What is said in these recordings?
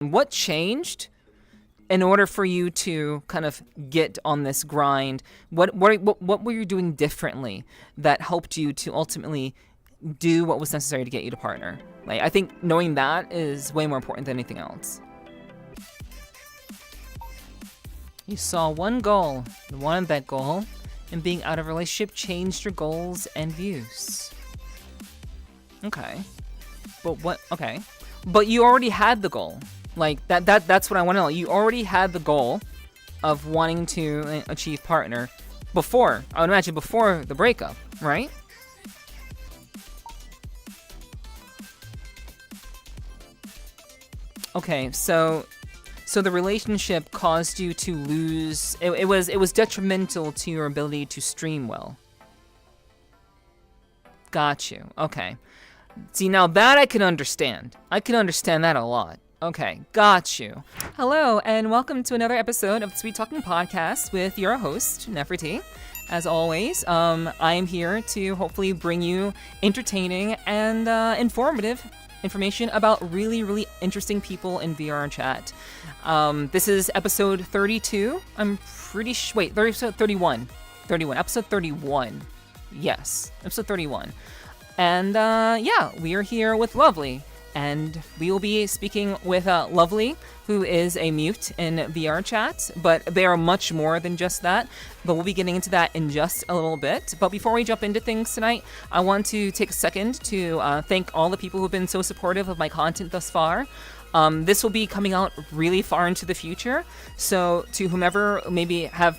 What changed in order for you to kind of get on this grind? What were you doing differently that helped you to ultimately do what was necessary to get you to partner? Like, I think knowing that is way more important than anything else. You saw one goal, and wanted that goal, and being out of a relationship changed your goals and views. Okay. But you already had the goal. Like, that's what I want to know. You already had the goal of wanting to achieve partner before, I would imagine before the breakup, right? Okay, so the relationship caused you to lose, it was detrimental to your ability to stream well. Got you, okay. See, now that I can understand. I can understand that a lot. Okay, got you. Hello, and welcome to another episode of the Sweet Talking Podcast with your host, Nepherti. As always, I am here to hopefully bring you entertaining and informative information about really, really interesting people in VRChat. This is episode 32. I'm pretty sure. Wait, episode 31. 31. Episode 31. Yes, episode 31. And yeah, we are here with Lovelyy. And we will be speaking with Lovelyy, who is a mute in VRChat, but they are much more than just that. But we'll be getting into that in just a little bit. But before we jump into things tonight, I want to take a second to thank all the people who've been so supportive of my content thus far. This will be coming out really far into the future, so to whomever maybe have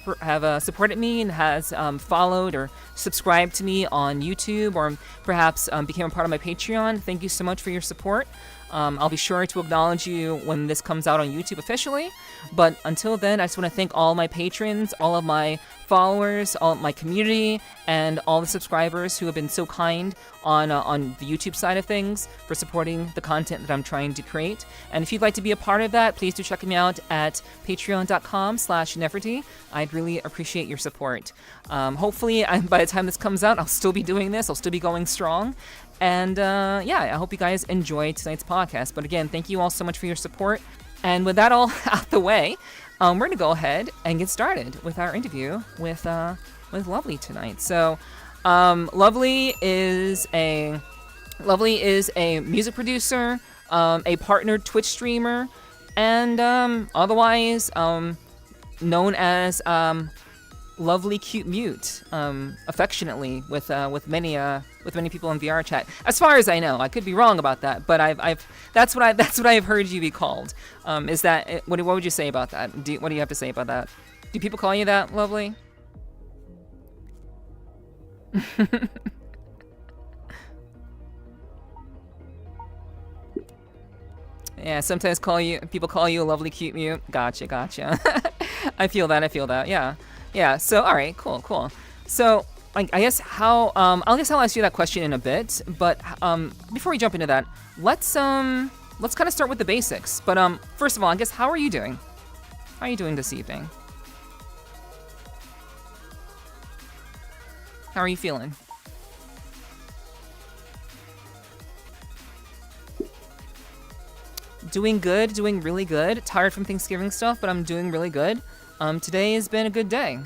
supported me and has followed or subscribed to me on YouTube, or perhaps became a part of my Patreon, thank you so much for your support. I'll be sure to acknowledge you when this comes out on YouTube officially, but until then, I just want to thank all my patrons, all of my followers, all my community, and all the subscribers who have been so kind on the YouTube side of things for supporting the content that I'm trying to create. And if you'd like to be a part of that, please do check me out at patreon.com/Nepherti. I'd really appreciate your support. Hopefully, by the time this comes out, I'll still be doing this. I'll still be going strong. And yeah, I hope you guys enjoyed tonight's podcast. But again, thank you all so much for your support. And with that all out the way, we're going to go ahead and get started with our interview with Lovelyy tonight. So, Lovelyy is a music producer, a partnered Twitch streamer, and otherwise known as Lovelyy Cute Mute, affectionately with many people in VRChat. As far as I know, I could be wrong about that, but that's what I've heard you be called. Is that what would you say about that? What do you have to say about that? Do people call you that, Lovelyy? Yeah, sometimes people call you a Lovelyy Cute Mute. Gotcha. I feel that. Yeah. So, all right, cool. So, I guess I'll ask you that question in a bit. But before we jump into that, let's kind of start with the basics. But first of all, I guess how are you doing? How are you doing this evening? How are you feeling? Doing good, doing really good. Tired from Thanksgiving stuff, but I'm doing really good. Today has been a good day.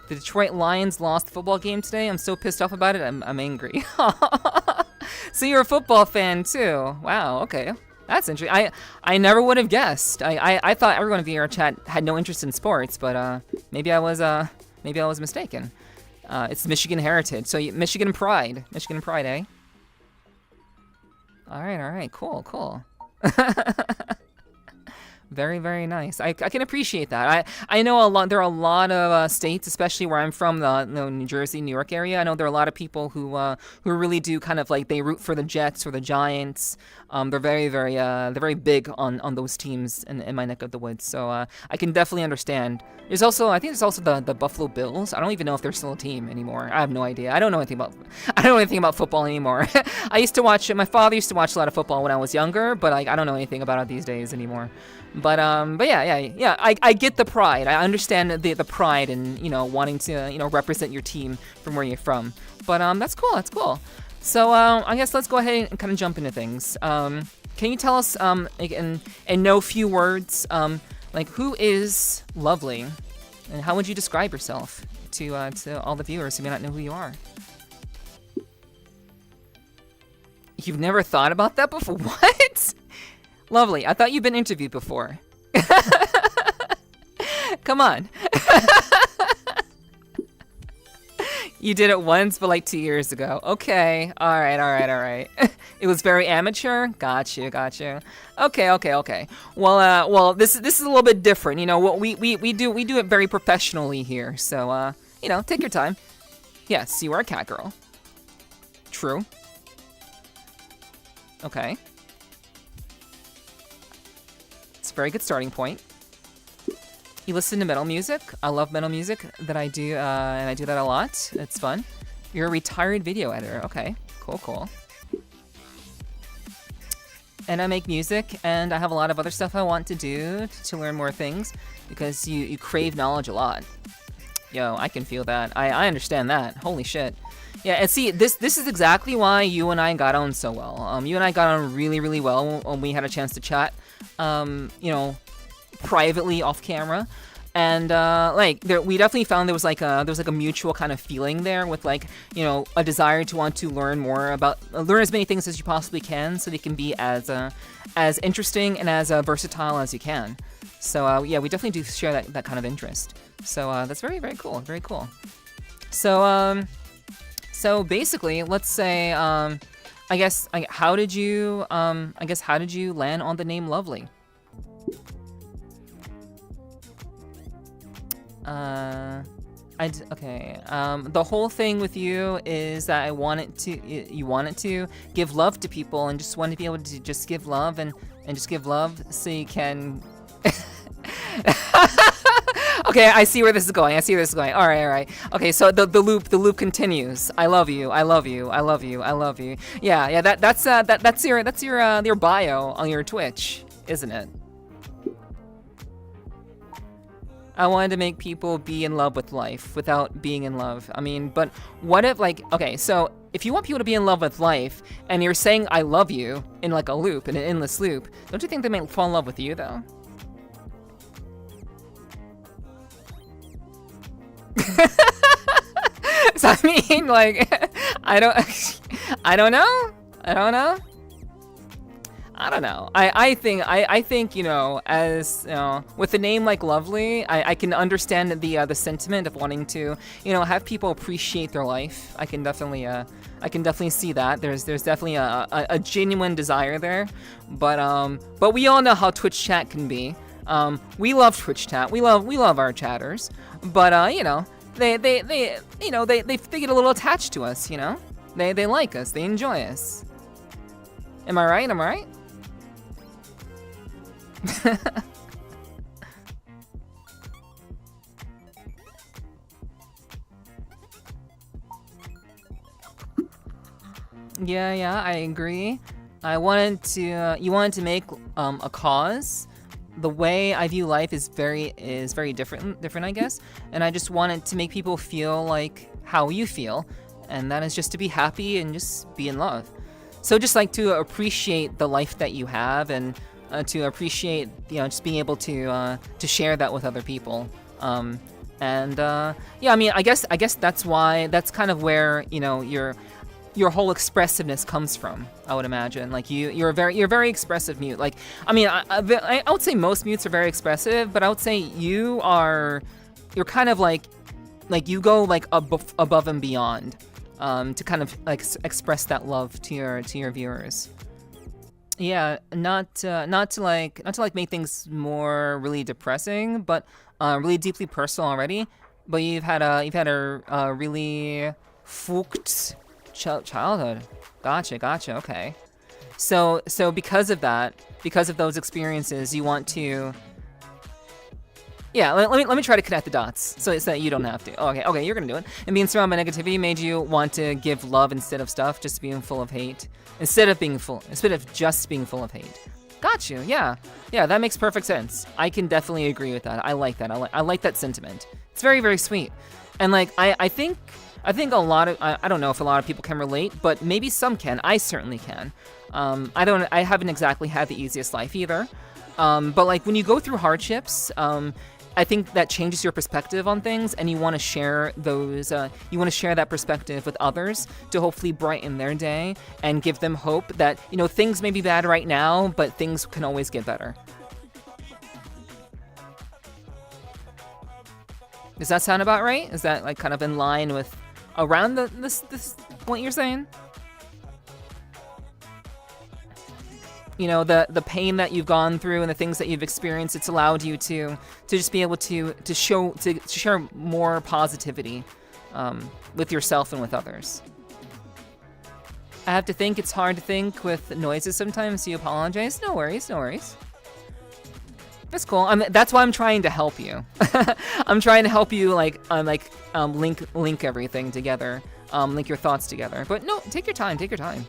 The Detroit Lions lost the football game today. I'm so pissed off about it, I'm angry. So you're a football fan too. Wow, okay. That's interesting. I never would have guessed. I thought everyone in VRChat had no interest in sports, but maybe I was mistaken. It's Michigan heritage, so Michigan pride, eh? All right, cool. Very, very nice. I can appreciate that. I know there are a lot of states, especially where I'm from, the New Jersey, New York area. I know there are a lot of people who really do kind of like, they root for the Jets or the Giants. They're very big on those teams in my neck of the woods. So I can definitely understand. I think there's also the Buffalo Bills. I don't even know if they're still a team anymore. I have no idea. I don't know anything about football anymore. My father used to watch a lot of football when I was younger, but I don't know anything about it these days anymore. But yeah. I get the pride. I understand the pride in wanting to represent your team from where you're from. But that's cool. So I guess let's go ahead and kind of jump into things. Can you tell us, like in no few words, like who is Lovelyy, and how would you describe yourself to all the viewers who may not know who you are? You've never thought about that before? What? Lovelyy, I thought you've been interviewed before. Come on. You did it once, but like 2 years ago. Okay. All right. It was very amateur. Got you. Okay. Well, this is a little bit different. You know, what we do it very professionally here. So, you know, take your time. Yes, you are a cat girl. True. Okay. It's a very good starting point. You listen to metal music. I love metal music. That I do, and I do that a lot. It's fun. You're a retired video editor. Okay, cool. And I make music, and I have a lot of other stuff I want to do to learn more things, because you crave knowledge a lot. Yo, I can feel that. I understand that. Holy shit. Yeah, and see, this is exactly why you and I got on so well. You and I got on really well when we had a chance to chat. You know, privately off camera, and we definitely found there was like a mutual kind of feeling there, with like, you know, a desire to want to learn as many things as you possibly can, so they can be as interesting and as versatile as you can. So yeah, we definitely do share that kind of interest. So that's very cool. So basically, let's say how did you land on the name Lovelyy? The whole thing with you is that you wanted to give love to people, and just wanted to be able to just give love and just give love, so you can. Okay, I see where this is going. All right. Okay, so the loop continues. I love you. Yeah. That's your bio on your Twitch, isn't it? I wanted to make people be in love with life without being in love. I mean, but what if, like, okay, so if you want people to be in love with life, and you're saying I love you in like a loop, in an endless loop, don't you think they might fall in love with you though? So I mean, like, I don't know. I think, you know, as, you know, with a name like Lovelyy, I can understand the sentiment of wanting to, you know, have people appreciate their life. I can definitely see that. There's definitely a genuine desire there, but we all know how Twitch chat can be. We love Twitch chat. We love our chatters, but you know, they get a little attached to us. You know, they like us. They enjoy us. Am I right? Yeah, I agree. You wanted to make a cause. The way I view life is very different, I guess. And I just wanted to make people feel like how you feel, and that is just to be happy and just be in love. So just like to appreciate the life that you have, and to appreciate, you know, just being able to share that with other people. Yeah, I mean, I guess that's kind of where, you know, your whole expressiveness comes from, I would imagine. Like you're a very expressive mute. Like, I mean, I would say most mutes are very expressive, but I would say you're kind of like you go like above and beyond, to kind of like express that love to your viewers. Yeah, not to make things more really depressing, but really deeply personal already. But you've had a really fucked childhood. Gotcha. Okay. So because of those experiences, you want to. Yeah, let me try to connect the dots so that you don't have to. Okay, you're gonna do it. And being surrounded by negativity made you want to give love instead of stuff, just being full of hate. Instead of just being full of hate. Got you. Yeah, that makes perfect sense. I can definitely agree with that. I like that. I like that sentiment. It's very, very sweet. And like I think I think a lot of, I don't know if a lot of people can relate, but maybe some can. I certainly can. I haven't exactly had the easiest life either. But like when you go through hardships, I think that changes your perspective on things, and you want to share those, you want to share that perspective with others to hopefully brighten their day and give them hope that, you know, things may be bad right now, but things can always get better. Does that sound about right? Is that like kind of in line with around this point you're saying? You know, the pain that you've gone through and the things that you've experienced, it's allowed you to just be able to share more positivity with yourself and with others. I have to think it's hard to think with noises sometimes, so you apologize. No worries, no worries. That's cool. That's why I'm trying to help you. I'm trying to help you link everything together, link your thoughts together. But no, take your time, take your time.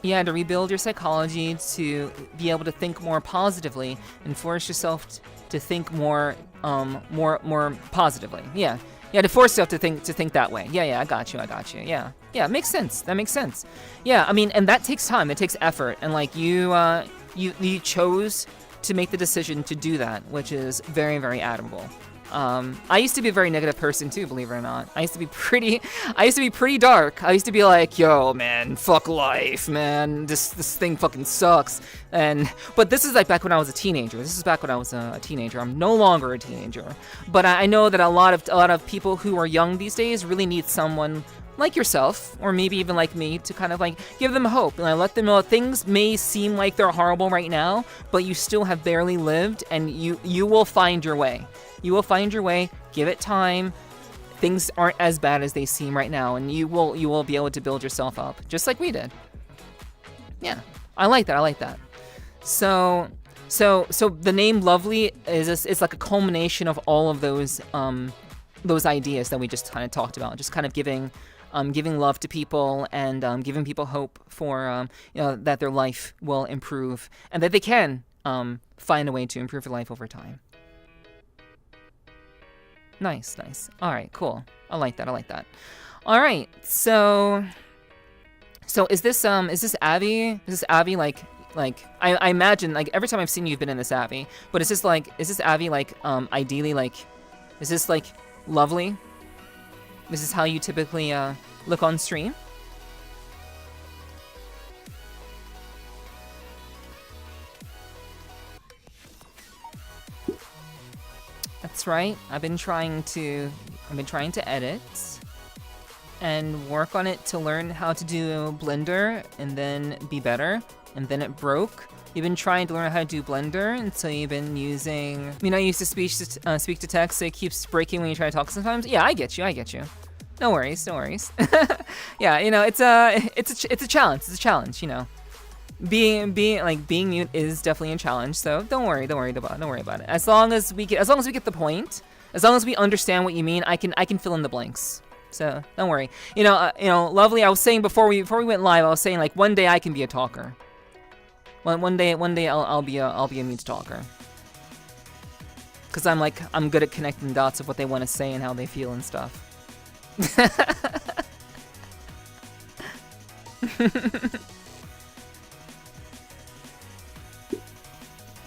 Yeah, to rebuild your psychology, to be able to think more positively and force yourself to think more positively. Yeah, to force yourself to think that way. Yeah, I got you. Yeah, it makes sense. That makes sense. Yeah, I mean, and that takes time. It takes effort, and like you chose to make the decision to do that, which is very, very admirable. I used to be a very negative person too, believe it or not. I used to be pretty dark. I used to be like, yo, man, fuck life, man. This thing fucking sucks. But this is like back when I was a teenager. This is back when I was a teenager. I'm no longer a teenager. But I know that a lot of people who are young these days really need someone like yourself, or maybe even like me, to kind of like give them hope and let them know that things may seem like they're horrible right now, but you still have barely lived, and you will find your way. You will find your way. Give it time. Things aren't as bad as they seem right now, and you will be able to build yourself up, just like we did. Yeah, I like that. So the name Lovelyy is like a culmination of all of those ideas that we just kind of talked about, just kind of giving love to people and giving people hope for that their life will improve and that they can find a way to improve their life over time. Nice. All right, cool. I like that. All right, so is this Abby? Is this Abby like I imagine like every time I've seen you, you've been in this Abby, but is this Abby like ideally like, is this like Lovelyy? This is how you typically look on stream? That's right. I've been trying to edit and work on it to learn how to do Blender and then be better, and then it broke. You've been trying to learn how to do Blender, and so you've been using... I used to speak to text, so it keeps breaking when you try to talk sometimes. Yeah, I get you. No worries. Yeah, it's a challenge. It's a challenge, Being mute is definitely a challenge, so don't worry about it. As long as we get the point, as long as we understand what you mean, I can fill in the blanks. So don't worry. Lovelyy, I was saying before we went live, I was saying like one day I can be a talker. One day I'll be a mute talker. Cause I'm good at connecting dots of what they want to say and how they feel and stuff.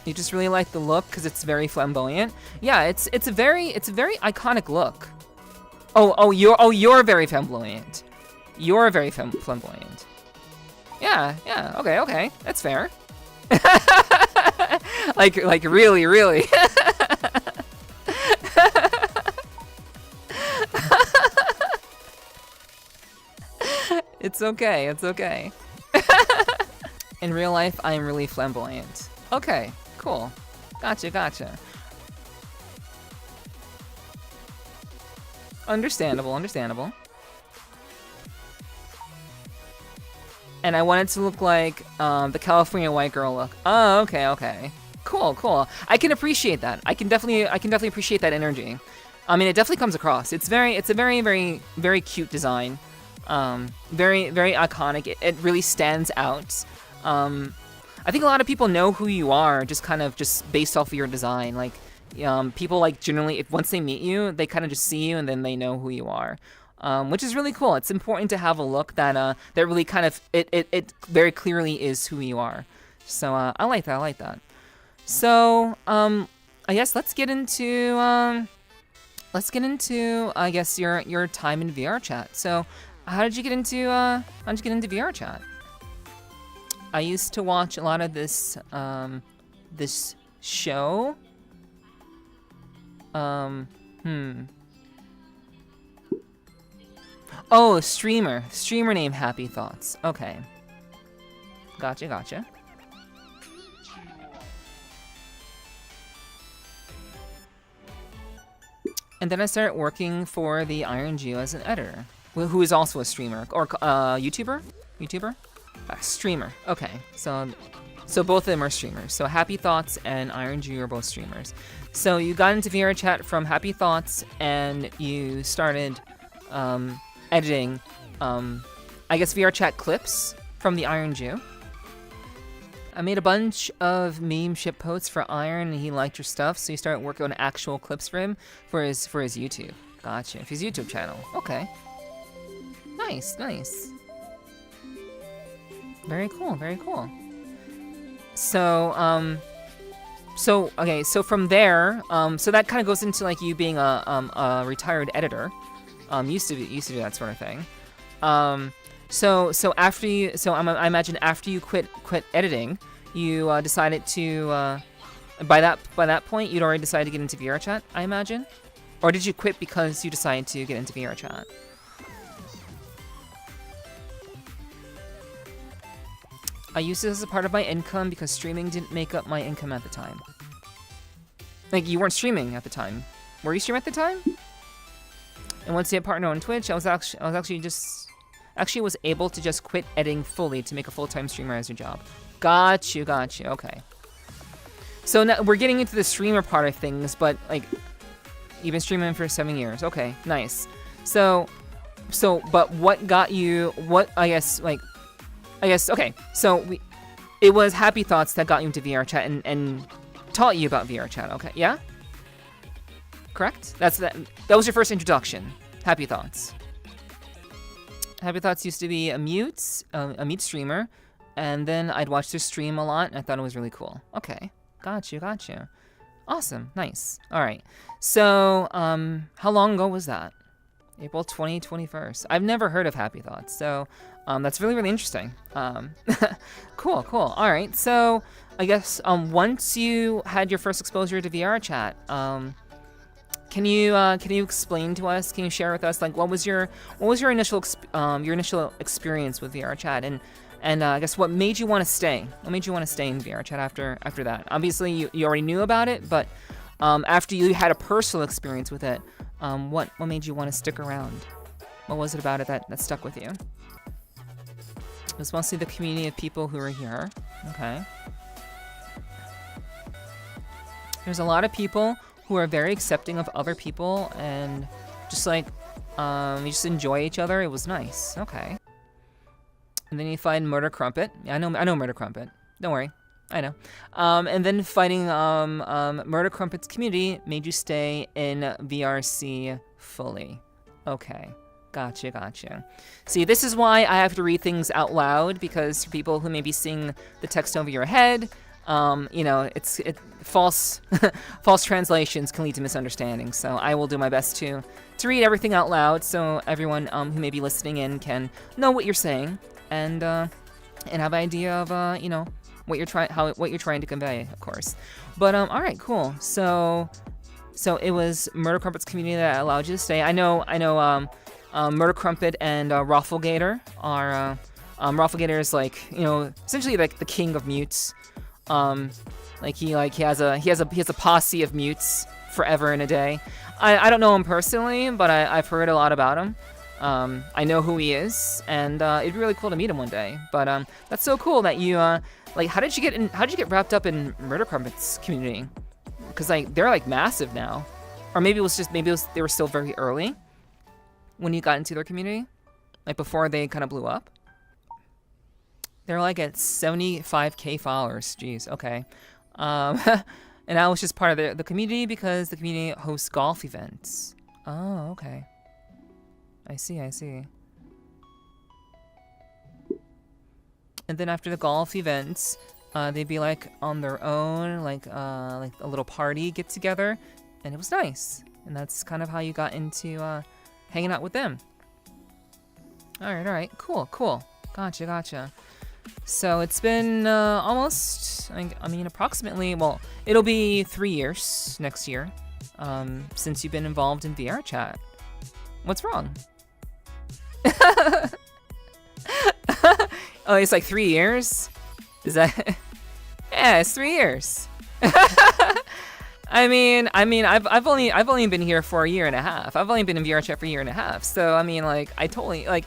You just really like the look because it's very flamboyant. Yeah, it's a very iconic look. You're very flamboyant. You're very flamboyant. Yeah, okay, that's fair. like really. It's okay. In real life, I am really flamboyant. Okay, cool. Gotcha. Understandable. And I want it to look like the California white girl look. Oh, okay. Cool. I can appreciate that. I can definitely appreciate that energy. I mean, it definitely comes across. It's a very cute design. Very iconic. It really stands out. I think a lot of people know who you are just based off of your design. Like, People like generally, if once they meet you, they kind of just see you and then they know who you are, which is really cool. It's important to have a look that that really kind of it very clearly is who you are. So I like that. I like that. So I guess let's get into I guess your time in VRChat. So how did you get into VRChat? I used to watch a lot of this this show. Oh, streamer named Happy Thoughts. Okay. Gotcha. And then I started working for the Iron Jew as an editor, who is also a streamer or YouTuber. Streamer. Okay, so both of them are streamers. So Happy Thoughts and Iron Jew are both streamers. So you got into VRChat from Happy Thoughts, and you started editing, I guess, VRChat clips from the Iron Jew. I made a bunch of meme ship posts for Iron, and he liked your stuff, so you started working on actual clips for him for his YouTube. Gotcha. For his YouTube channel. Okay. Nice. Very cool. So, okay, so from there, so that kind of goes into like you being a retired editor. Used to do that sort of thing. So after you, I imagine after you quit editing, you decided to, by that point, you'd already decided to get into VRChat, I imagine, or did you quit because you decided to get into VRChat? I used it as a part of my income because streaming didn't make up my income at the time. Like, you weren't streaming at the time. Were you streaming at the time? And once you had partner on Twitch, I was able to just quit editing fully to make a full-time streamer as your job. Got you, okay. So now we're getting into the streamer part of things, but like, you've been streaming for 7 years. Okay, nice. So, but what got you, okay, so it was Happy Thoughts that got you into VRChat and taught you about VRChat, okay, yeah? Correct? That was your first introduction, Happy Thoughts. Happy Thoughts used to be a mute streamer, and then I'd watch their stream a lot, and I thought it was really cool. Okay, gotcha. Awesome, nice. All right, so how long ago was that? April 2021. I've never heard of Happy Thoughts, so that's really, really interesting. Cool. All right, so I guess once you had your first exposure to VRChat, can you explain to us? Can you share with us like what was your initial experience with VRChat, and I guess what made you want to stay? What made you want to stay in VRChat after that? Obviously, you already knew about it, but after you had a personal experience with it, what made you want to stick around? What was it about it that stuck with you? It was mostly the community of people who were here. Okay. There's a lot of people who are very accepting of other people and just like you just enjoy each other. It was nice. Okay. And then you find Murder Crumpet. Yeah, I know Murder Crumpet. Don't worry. I know. And then fighting Murder Crumpet's community made you stay in VRC fully. Okay. Gotcha. See, this is why I have to read things out loud, because for people who may be seeing the text over your head, it's false translations can lead to misunderstandings. So I will do my best to read everything out loud, so everyone who may be listening in can know what you're saying and have an idea of what you're trying to convey, of course. But all right, cool. So it was Murder Crumpet's community that allowed you to stay. I know. Murder Crumpet and Rafflegator are Rafflegator is essentially like the king of mutes. He has a posse of mutes forever and a day. I don't know him personally, but I've heard a lot about him. I know who he is, and it'd be really cool to meet him one day. But that's so cool that you how did you get wrapped up in Murder Crumpet's community? Because they're massive now, or maybe they were still very early when you got into their community, before they kind of blew up. They're at 75K followers. Jeez. Okay. And now it's just part of the community because the community hosts golf events. Oh, okay. I see, I see. And then after the golf events, they'd be like on their own, like a little party get together, and it was nice. And that's kind of how you got into hanging out with them. All right, cool. Gotcha. So it's been almost, I mean, approximately, well, it'll be 3 years next year since you've been involved in VRChat. What's wrong? Oh, it's like 3 years? Is that? Yeah, it's 3 years. I mean, I've only been here for a year and a half. I've only been in VRChat for a year and a half. So I mean, like, I totally like.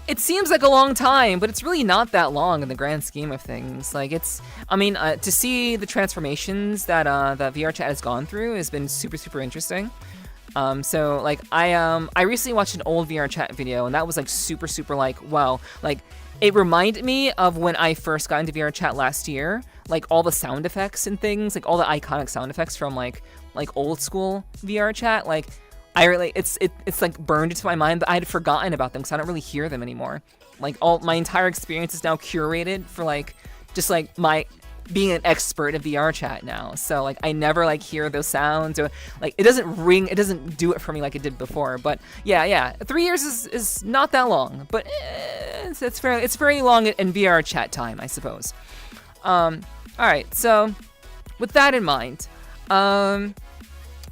It seems like a long time, but it's really not that long in the grand scheme of things. Like, it's, I mean, to see the transformations that that VRChat has gone through has been super interesting. So like I recently watched an old VRChat video, and that was like super like, wow, like it reminded me of when I first got into VRChat last year, like all the sound effects and things, like all the iconic sound effects from like old school VRChat, like I really, it's like burned into my mind, but I had forgotten about them because I don't really hear them anymore. Like all my entire experience is now curated for like just like my being an expert in VRChat now. So like I never like hear those sounds, or like it doesn't ring, it doesn't do it for me like it did before. But yeah, 3 years is not that long, but it's very long in VRChat time, I suppose. All right, so with that in mind,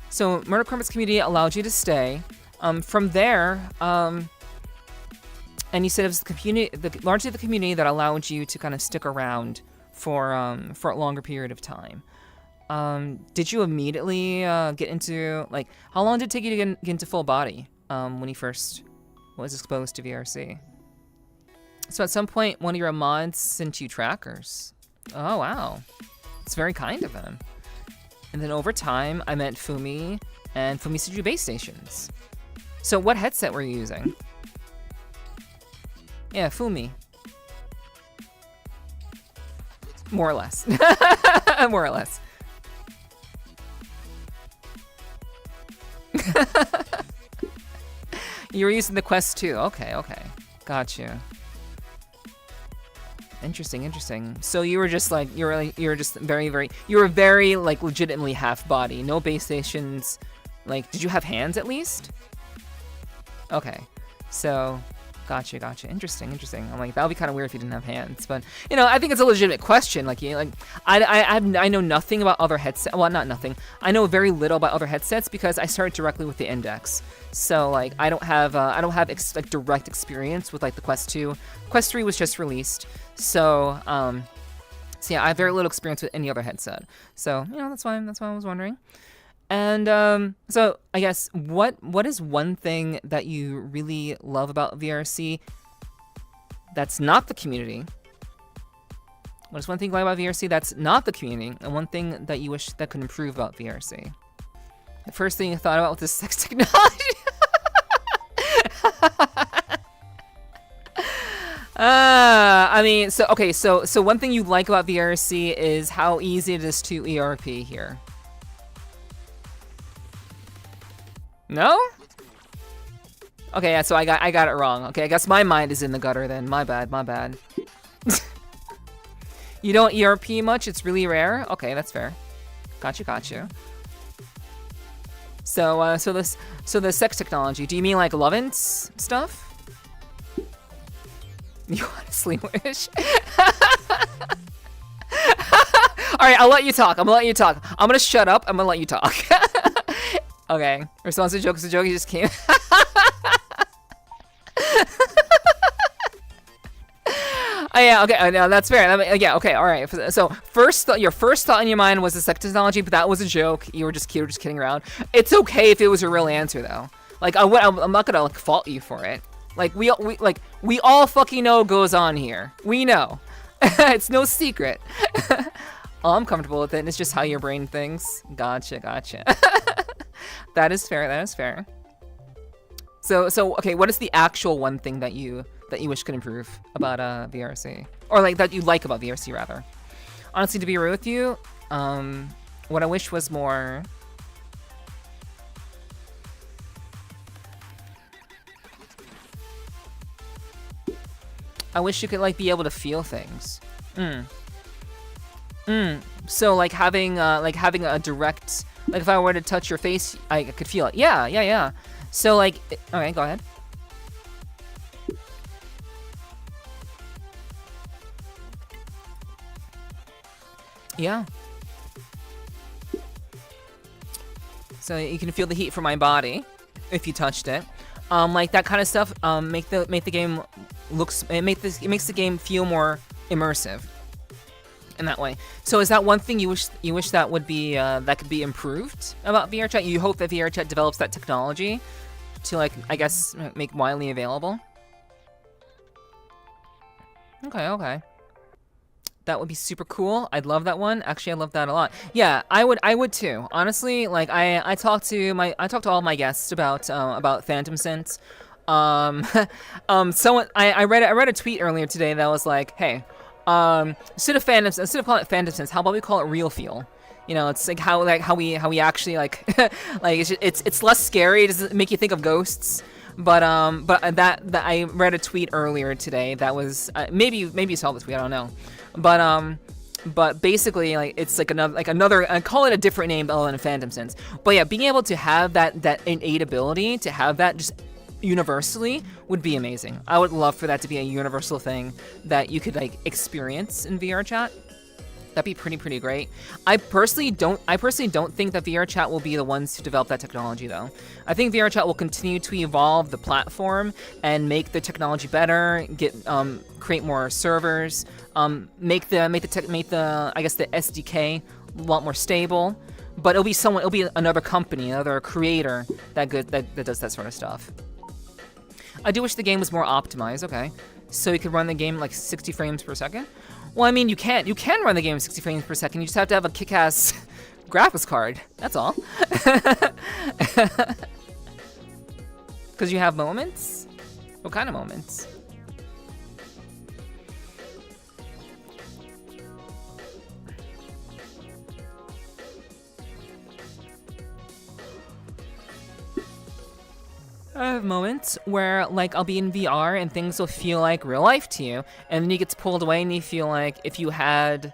so Murder Karma's community allowed you to stay. From there, and you said it was the community, largely the community that allowed you to kind of stick around for a longer period of time. Did you immediately get into, like, how long did it take you to get into full body when you first was exposed to VRC? So at some point, one of your mods sent you trackers. Oh, wow. It's very kind of them. And then over time, I met Fumi, and Fumi sent you base stations. So what headset were you using? Yeah, Fumi. More or less. More or less. You were using the Quest 2. Okay. Got you. Interesting. So you were just like, you were very like legitimately half body. No base stations. Like, did you have hands at least? Okay. So Gotcha. Interesting. I'm like, that would be kind of weird if you didn't have hands, but you know, I think it's a legitimate question. Like, I know nothing about other headsets. Well, not nothing. I know very little about other headsets because I started directly with the Index. So like, I don't have like direct experience with like the Quest 2. Quest 3 was just released, so yeah, I have very little experience with any other headset. So you know, that's why I was wondering. And so I guess what is one thing that you really love about VRC that's not the community? What is one thing you like about VRC that's not the community, and one thing that you wish that could improve about VRC? The first thing you thought about was the sex technology. I mean, so okay, so one thing you like about VRC is how easy it is to ERP here. No? Okay, yeah, so I got it wrong. Okay, I guess my mind is in the gutter then. My bad. You don't ERP much? It's really rare? Okay, that's fair. Gotcha. So the sex technology, do you mean like Lovelyy stuff? You honestly wish? Alright, I'll let you talk. I'm gonna shut up. I'm gonna let you talk. Okay. Response to joke is a joke. He just came. Oh yeah. Okay. No, that's fair. Yeah. Okay. All right. So your first thought in your mind was the sex technology, but that was a joke. You were just kidding around. It's okay if it was a real answer though. Like I'm not gonna like fault you for it. Like we all fucking know what goes on here. We know. It's no secret. I'm comfortable with it, and it's just how your brain thinks. Gotcha. That is fair. So okay, what is the actual one thing that you wish could improve about VRC, or like that you like about VRC rather? Honestly, to be real with you, what I wish was more... I wish you could, like, be able to feel things. So, like, having a direct... Like, if I were to touch your face, I could feel it. Yeah. So, like... Okay, go ahead. Yeah. So you can feel the heat from my body if you touched it. Like that kind of stuff. Make the game it makes the game feel more immersive in that way. So is that one thing you wish that would be that could be improved about VRChat? You hope that VRChat develops that technology to, like, I guess, make widely available. Okay. That would be super cool. I'd love that one. Actually, I love that a lot. Yeah, I would too. Honestly, like I talked to all my guests about Phantom Sense. Someone I read a tweet earlier today that was like, hey, instead of calling it Phantom Sense, how about we call it Real Feel? You know, it's like how we actually like like it's less scary. It doesn't make you think of ghosts. But that I read a tweet earlier today that was maybe you saw the tweet, I don't know. But basically, like, it's like another I call it a different name other than Phantom Sense. But yeah, being able to have that innate ability to have that just universally would be amazing. I would love for that to be a universal thing that you could, like, experience in VRChat. That'd be pretty great. I personally don't think that VRChat will be the ones to develop that technology, though. I think VRChat will continue to evolve the platform and make the technology better, create more servers, make the I guess the SDK a lot more stable. But it'll be another company, another creator that does that sort of stuff. I do wish the game was more optimized. Okay, so you could run the game like 60 frames per second. Well, I mean, you can run the game at 60 frames per second. You just have to have a kick-ass graphics card. That's all. Because you have moments? What kind of moments? I have moments where, like, I'll be in VR and things will feel like real life to you, and then you get pulled away and you feel like if you had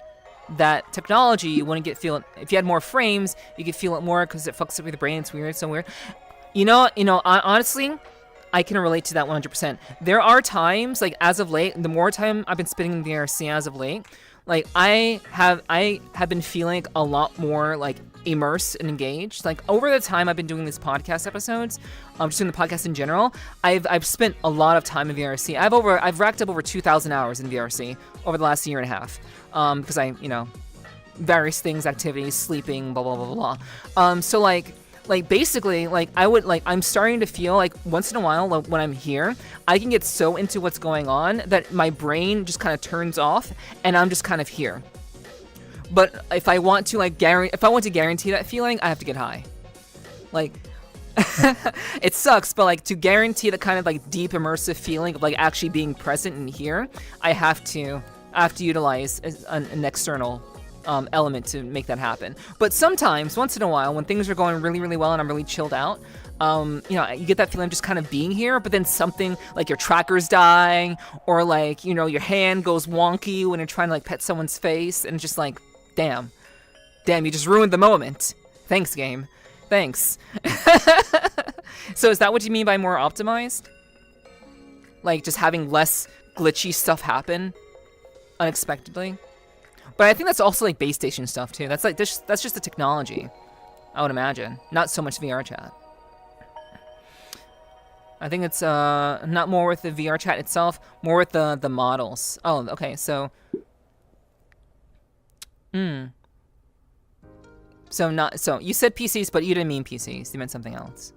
that technology, you wouldn't feel it. If you had more frames, you could feel it more because it fucks up with the brain. It's weird, so weird. You know, honestly, I can relate to that 100%. There are times, like, as of late, the more time I've been spending in VRC as of late, like, I have been feeling a lot more, like, immersed and engaged. Like, over the time I've been doing these podcast episodes, just doing the podcast in general, I've spent a lot of time in VRC. I've racked up over 2,000 hours in VRC over the last year and a half. Because various things, activities, sleeping, blah blah blah blah. So like basically, like, I'm starting to feel like once in a while, like, when I'm here, I can get so into what's going on that my brain just kind of turns off and I'm just kind of here. But if I want to guarantee that feeling, I have to get high. Like, it sucks, but, like, to guarantee the kind of, like, deep immersive feeling of, like, actually being present and here, I have to utilize an external element to make that happen. But sometimes, once in a while, when things are going really, really well and I'm really chilled out, you get that feeling of just kind of being here, but then something like your tracker's dying, or, like, your hand goes wonky when you're trying to, like, pet someone's face, and it's just like, damn, you just ruined the moment. Thanks, game. Thanks. So is that what you mean by more optimized? Like, just having less glitchy stuff happen unexpectedly? But I think that's also, like, base station stuff too. That's just the technology, I would imagine. Not so much VRChat. I think it's not more with the VRChat itself, more with the models. Oh, okay, so So you said PCs, but you didn't mean PCs. You meant something else.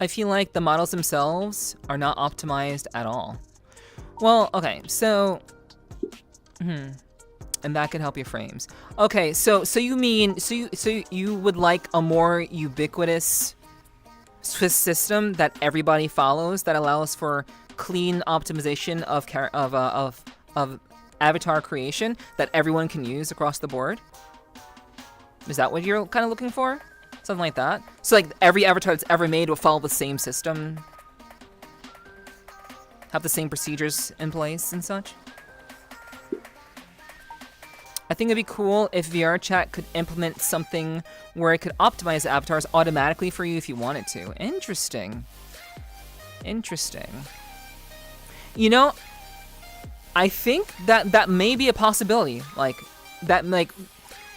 I feel like the models themselves are not optimized at all. Well, okay, so and that can help your frames. Okay, so you would like a more ubiquitous system that everybody follows, that allows for clean optimization of avatar creation that everyone can use across the board. Is that what you're kind of looking for? Something like that? So like every avatar that's ever made will follow the same system, have the same procedures in place and such. I think it'd be cool if VRChat could implement something where it could optimize the avatars automatically for you if you wanted to. Interesting. Interesting. You know, I think that may be a possibility. Like, that, like,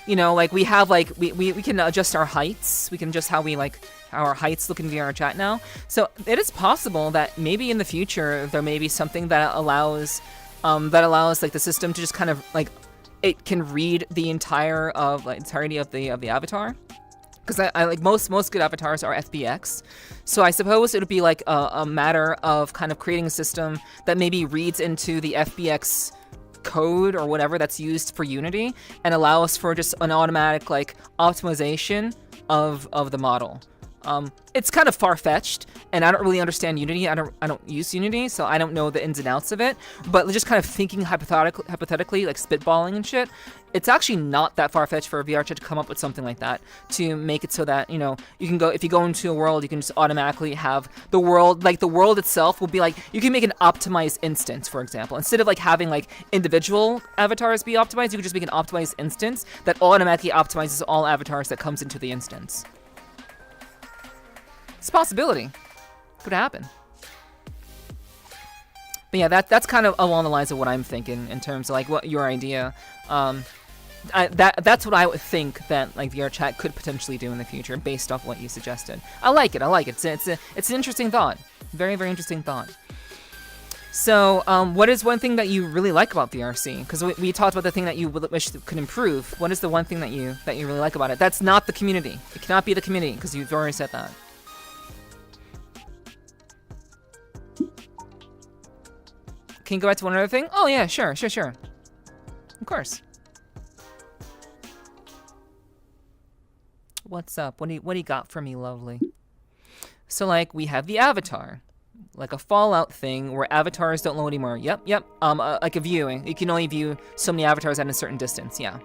you know, like we have, like, we can adjust our heights. We can adjust how we, like, how our heights look in VRChat now. So it is possible that maybe in the future there may be something that allows, like, the system to just kind of, like, it can read the entirety of the avatar, because I like most good avatars are FBX, so I suppose it would be like a matter of kind of creating a system that maybe reads into the FBX code or whatever that's used for Unity and allows for just an automatic like optimization of the model. It's kind of far-fetched, and I don't really understand Unity. I don't use Unity, so I don't know the ins and outs of it. But just kind of thinking hypothetically, like spitballing and shit, it's actually not that far-fetched for a VRChat to come up with something like that to make it so that, you know, you can go, if you go into a world, you can just automatically have the world, like the world itself will be like, you can make an optimized instance, for example. Instead of like having like individual avatars be optimized, you can just make an optimized instance that automatically optimizes all avatars that comes into the instance. It's a possibility. Could happen. But yeah, that's kind of along the lines of what I'm thinking in terms of like what your idea. That's what I would think that like VRChat could potentially do in the future based off what you suggested. I like it. It's an interesting thought. Very, very interesting thought. So, what is one thing that you really like about VRC? Because we talked about the thing that you wish could improve. What is the one thing that you really like about it? That's not the community. It cannot be the community because you've already said that. Can you go back to one other thing? Oh yeah, sure. Of course. What's up? What do you got for me, Lovely? So like we have the avatar, like a Fallout thing where avatars don't load anymore. Yep. Like a viewing. You can only view so many avatars at a certain distance. Yeah.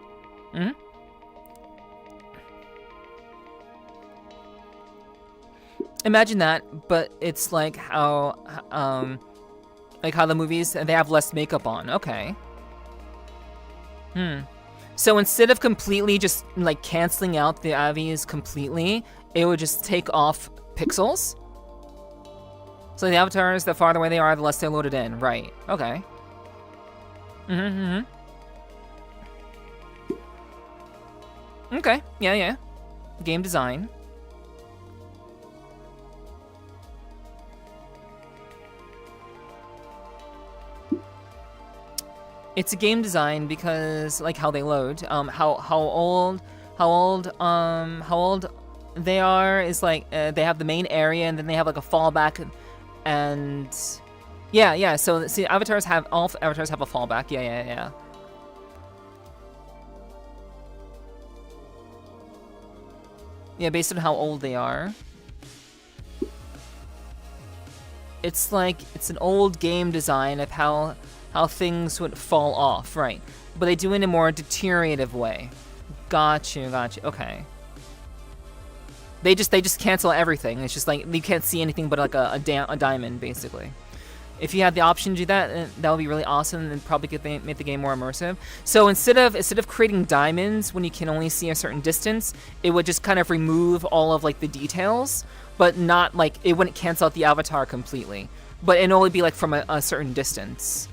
Imagine that, but it's like how the movies, they have less makeup on. Okay. So instead of completely just like canceling out the avies completely, it would just take off pixels. So the avatars, the farther away they are, the less they're loaded in. Right. Okay. Okay. Yeah. Game design. It's a game design because like how they load, how old they are is like they have the main area and then they have like a fallback, and yeah. So see, all avatars have a fallback. Yeah. Yeah, based on how old they are. It's like it's an old game design of how things would fall off, right? But they do it in a more deteriorative way. Got you. Okay. They just cancel everything. It's just like you can't see anything but like a diamond, basically. If you had the option to do that, that would be really awesome and probably could make the game more immersive. So instead of creating diamonds when you can only see a certain distance, it would just kind of remove all of like the details, but not like it wouldn't cancel out the avatar completely. But it'd only be like from a certain distance.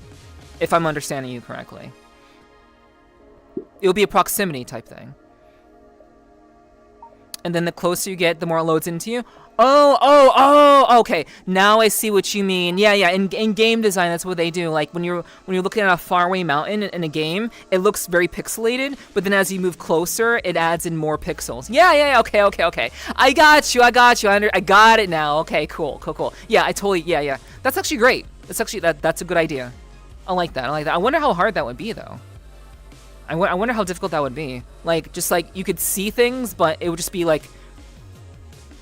If I'm understanding you correctly. It will be a proximity type thing. And then the closer you get, the more it loads into you. Oh, okay. Now I see what you mean. Yeah. In game design, that's what they do. Like when you're looking at a faraway mountain in a game, it looks very pixelated, but then as you move closer, it adds in more pixels. Yeah. Okay. I got you. I got it now. Okay, cool. Yeah, yeah. That's actually great. That's a good idea. I like that. I wonder how hard that would be, though. I wonder how difficult that would be. Like, just like, you could see things, but it would just be like...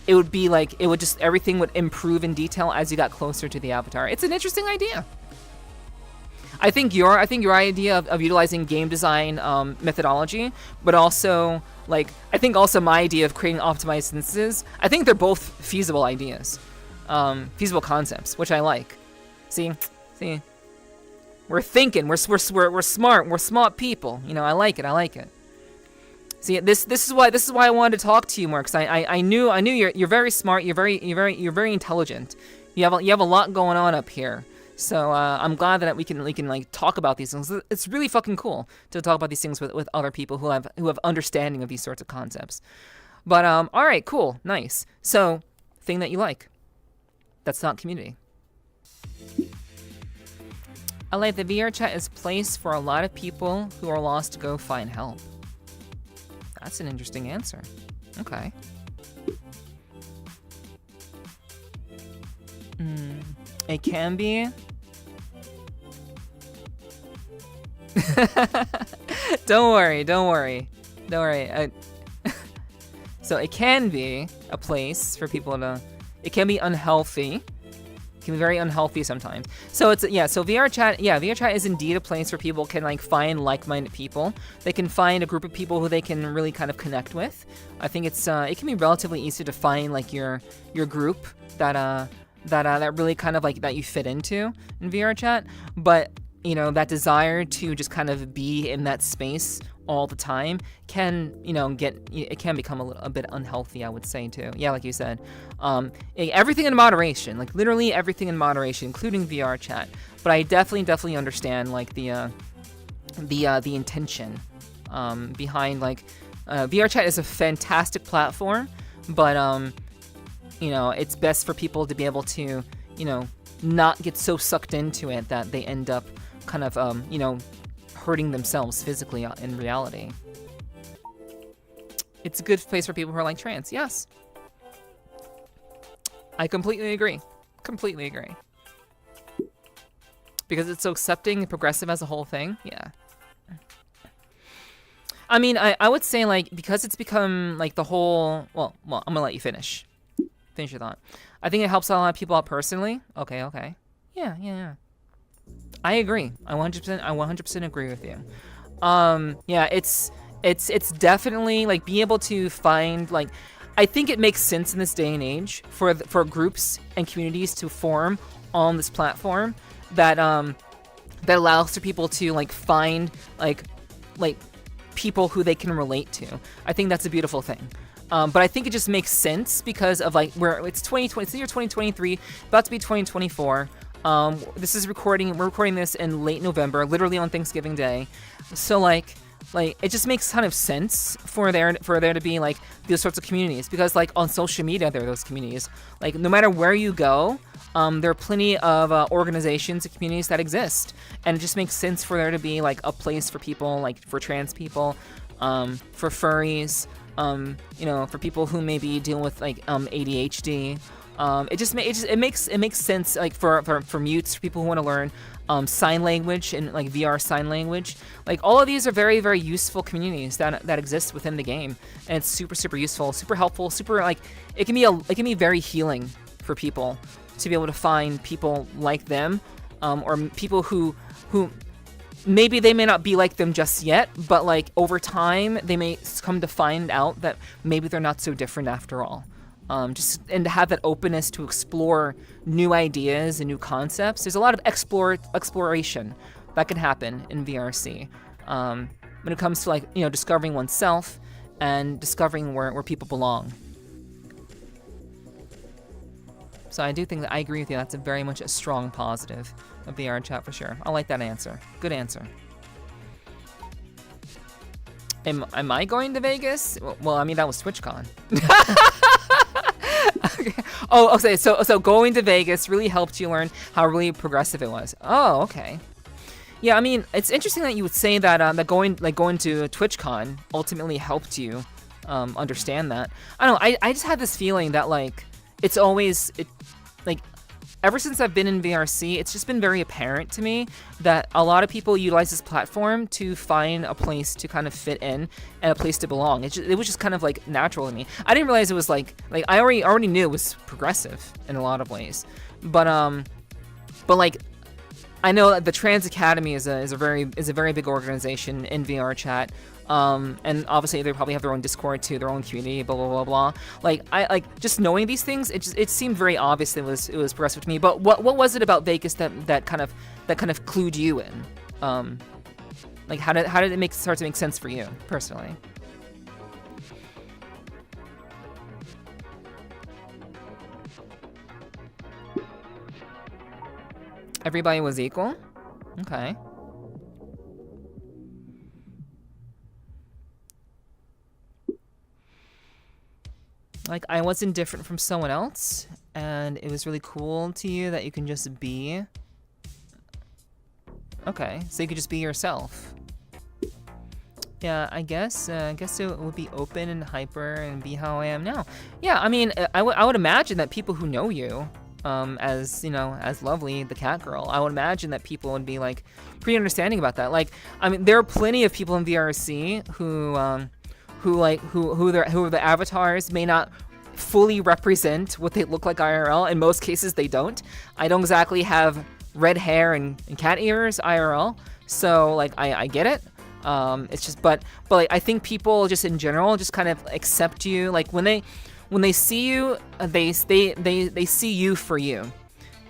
everything would improve in detail as you got closer to the avatar. It's an interesting idea. I think your idea of utilizing game design methodology, but also like I think also my idea of creating optimized instances. I think they're both feasible ideas, feasible concepts, which I like. See, we're thinking, we're smart, we're smart people. You know, I like it. See, this is why I wanted to talk to you more, because I knew you're very smart, you're very intelligent. You have a lot going on up here. So I'm glad that we can like talk about these things. It's really fucking cool to talk about these things with other people who have understanding of these sorts of concepts. But all right, cool, nice. So, thing that you like. That's not community. I like the VRChat is a place for a lot of people who are lost to go find help. That's an interesting answer. Okay. It can be. Don't worry. So it can be a place for people to. It can be unhealthy. It can be very unhealthy sometimes. So it's So VRChat is indeed a place where people can like find like-minded people. They can find a group of people who they can really kind of connect with. I think it can be relatively easy to find like your group that really kind of like that you fit into in VRChat, but you know, that desire to just kind of be in that space all the time can, you know, it can become a bit unhealthy, I would say too. Yeah, like you said, everything in moderation, like literally everything in moderation, including VRChat. But I definitely understand like the intention behind like VRChat is a fantastic platform, but you know, it's best for people to be able to, you know, not get so sucked into it that they end up kind of, you know, hurting themselves physically in reality. It's a good place for people who are like trans, yes. I completely agree. Because it's so accepting and progressive as a whole thing, yeah. I mean, I would say, like, because it's become, like, the whole... Well, I'm gonna let you finish. Finish your thought. I think it helps a lot of people out personally. Okay. Yeah. I agree. I 100% agree with you. Yeah, it's definitely, like, being able to find, like... I think it makes sense in this day and age for groups and communities to form on this platform that allows for people to, like, find, like people who they can relate to. I think that's a beautiful thing. But I think it just makes sense because of, like, where it's 2020, it's the year 2023, about to be 2024. We're recording this in late November, literally on Thanksgiving Day. So, like it just makes kind of sense for there to be, like, those sorts of communities, because, like, on social media there are those communities. Like, no matter where you go, there are plenty of organizations and communities that exist, and it just makes sense for there to be, like, a place for people, like, for trans people, for furries, you know, for people who may be dealing with, like, ADHD. It makes sense, like, for mutes, for people who want to learn sign language and, like, VR sign language. Like, all of these are very, very useful communities that exist within the game, and it's super, super useful, super helpful, super, like, it can be very healing for people to be able to find people like them, or people who maybe they may not be like them just yet, but, like, over time they may come to find out that maybe they're not so different after all. And to have that openness to explore new ideas and new concepts. There's a lot of exploration that can happen in VRC when it comes to, like, you know, discovering oneself and discovering where people belong. So I do think that I agree with you. That's very much a strong positive of VRChat for sure. I like that answer. Good answer. Am I going to Vegas? Well, I mean, that was TwitchCon. Okay. Oh, okay. So going to Vegas really helped you learn how really progressive it was. Oh, okay. Yeah, I mean, it's interesting that you would say that that going to TwitchCon ultimately helped you understand that. I don't know. I just had this feeling that, like, it's always like, ever since I've been in VRC, it's just been very apparent to me that a lot of people utilize this platform to find a place to kind of fit in and a place to belong. It was just kind of, like, natural to me. I didn't realize it was like I already knew it was progressive in a lot of ways, but like, I know that the Trans Academy is a very big organization in VRChat. And obviously they probably have their own Discord too, their own community, blah blah blah blah. Like I just knowing these things, it seemed very obvious it was progressive to me. But what was it about Vegas that kind of clued you in? Like how did it start to make sense for you personally? Everybody was equal? Okay. Like, I wasn't different from someone else, and it was really cool to you that you can just be. Okay, so you could just be yourself. Yeah, I guess it would be open and hyper and be how I am now. Yeah, I mean, I would imagine that people who know you, as, you know, as Lovelyy, the cat girl, I would imagine that people would be, like, pretty understanding about that. Like, I mean, there are plenty of people in VRC who the avatars may not fully represent what they look like IRL. In most cases, they don't. I don't exactly have red hair and cat ears IRL, so, like, I get it. It's just, but like, I think people just in general just kind of accept you. Like, when they see you, they see you for you.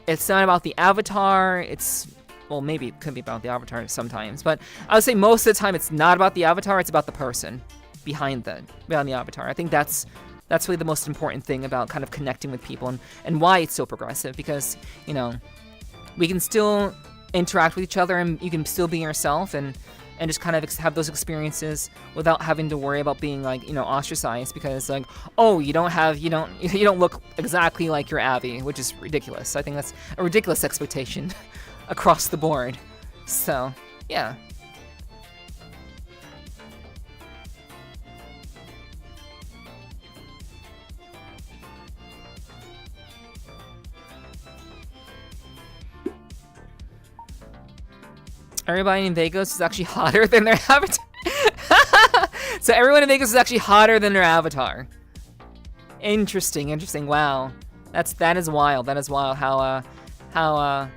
It's not about the avatar. It's, well, maybe it could be about the avatar sometimes, but I would say most of the time it's not about the avatar. It's about the person behind the avatar. I think that's really the most important thing about kind of connecting with people and why it's so progressive, because, you know, we can still interact with each other and you can still be yourself and just kind of have those experiences without having to worry about being, like, you know, ostracized because, like, oh, you don't look exactly like your Abby, which is ridiculous. I think that's a ridiculous expectation across the board. So, yeah. Everybody in Vegas is actually hotter than their avatar. So everyone in Vegas is actually hotter than their avatar. Interesting. Wow, that is wild. That is wild. How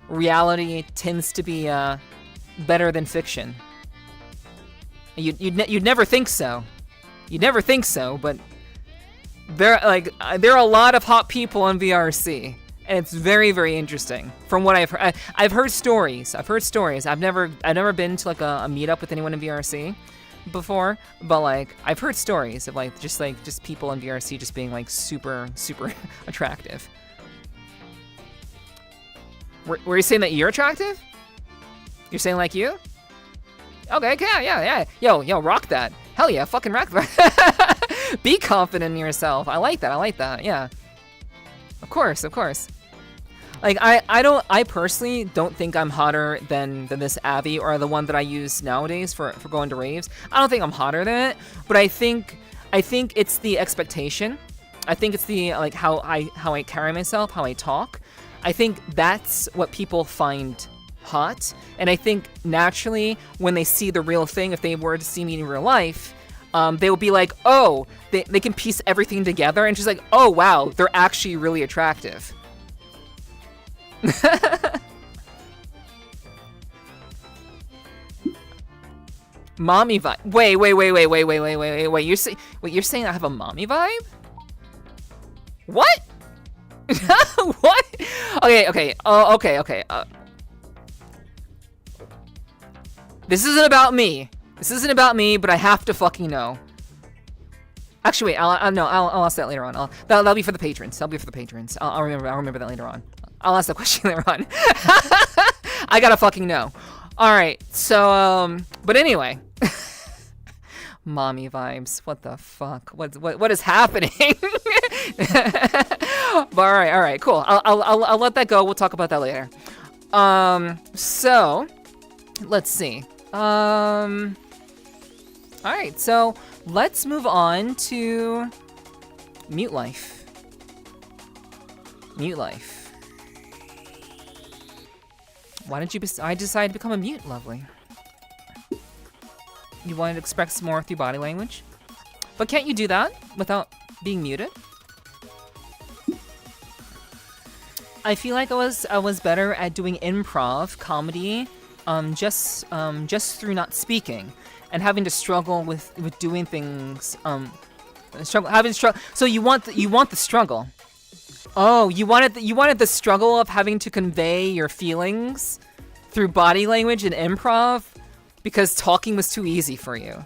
reality tends to be better than fiction. You'd never think so. You'd never think so, but there are a lot of hot people in VRC. And it's very, very interesting. From what I've heard, I've heard stories. I've never been to, like, a meetup with anyone in VRC before, but, like, I've heard stories of, like just people in VRC just being, like, super, super attractive. Were you saying that you're attractive? You're saying like you? Okay, yeah. Yo, rock that. Hell yeah, fucking rock that. Be confident in yourself. I like that. Yeah. Of course. Like, I personally don't think I'm hotter than this Abby or the one that I use nowadays for going to raves. I don't think I'm hotter than it, but I think it's the expectation. I think it's the, like, how I carry myself, how I talk. I think that's what people find hot. And I think naturally when they see the real thing, if they were to see me in real life, they will be like, oh, they can piece everything together and just like, oh wow, they're actually really attractive. Mommy vibe. Wait. You're saying I have a mommy vibe? What? What? Okay. Okay. This isn't about me, but I have to fucking know. Actually, wait. I'll ask that later on. That'll be for the patrons. I'll remember that later on. I'll ask that question later on. I gotta fucking know. All right. So, but anyway, mommy vibes. What the fuck? What is happening? But all right. Cool. I'll let that go. We'll talk about that later. So, let's see. All right. So let's move on to Mute Life. Why did you decide to become a mute, Lovelyy? You wanted to express more through body language? But can't you do that without being muted? I feel like I was better at doing improv comedy, just through not speaking and having to struggle with doing things. So you want the struggle. Oh, you wanted the struggle of having to convey your feelings through body language and improv because talking was too easy for you.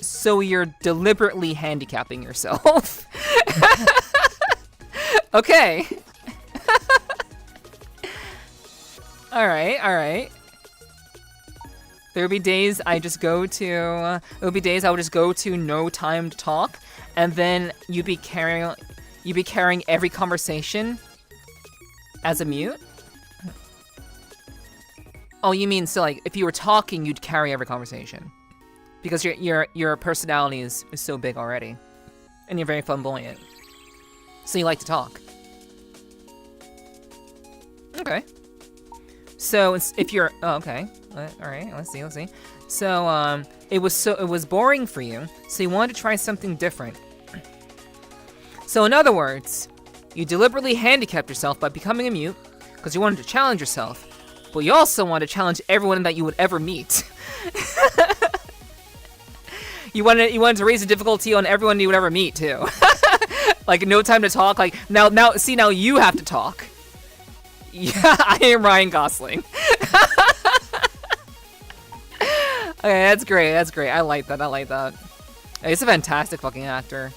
So you're deliberately handicapping yourself. Okay. All right. There would be days I would just go to no time to talk, and then you'd be carrying every conversation as a mute. Oh, you mean so like if you were talking, you'd carry every conversation because your personality is so big already, and you're very flamboyant, so you like to talk. Okay. So if you're okay, all right, let's see. So it was boring for you, so you wanted to try something different. So in other words, you deliberately handicapped yourself by becoming a mute because you wanted to challenge yourself, but you also wanted to challenge everyone that you would ever meet. You wanted to raise the difficulty on everyone you would ever meet too. Like no time to talk. Like now you have to talk. Yeah, I am Ryan Gosling. Okay, that's great. I like that. He's a fantastic fucking actor.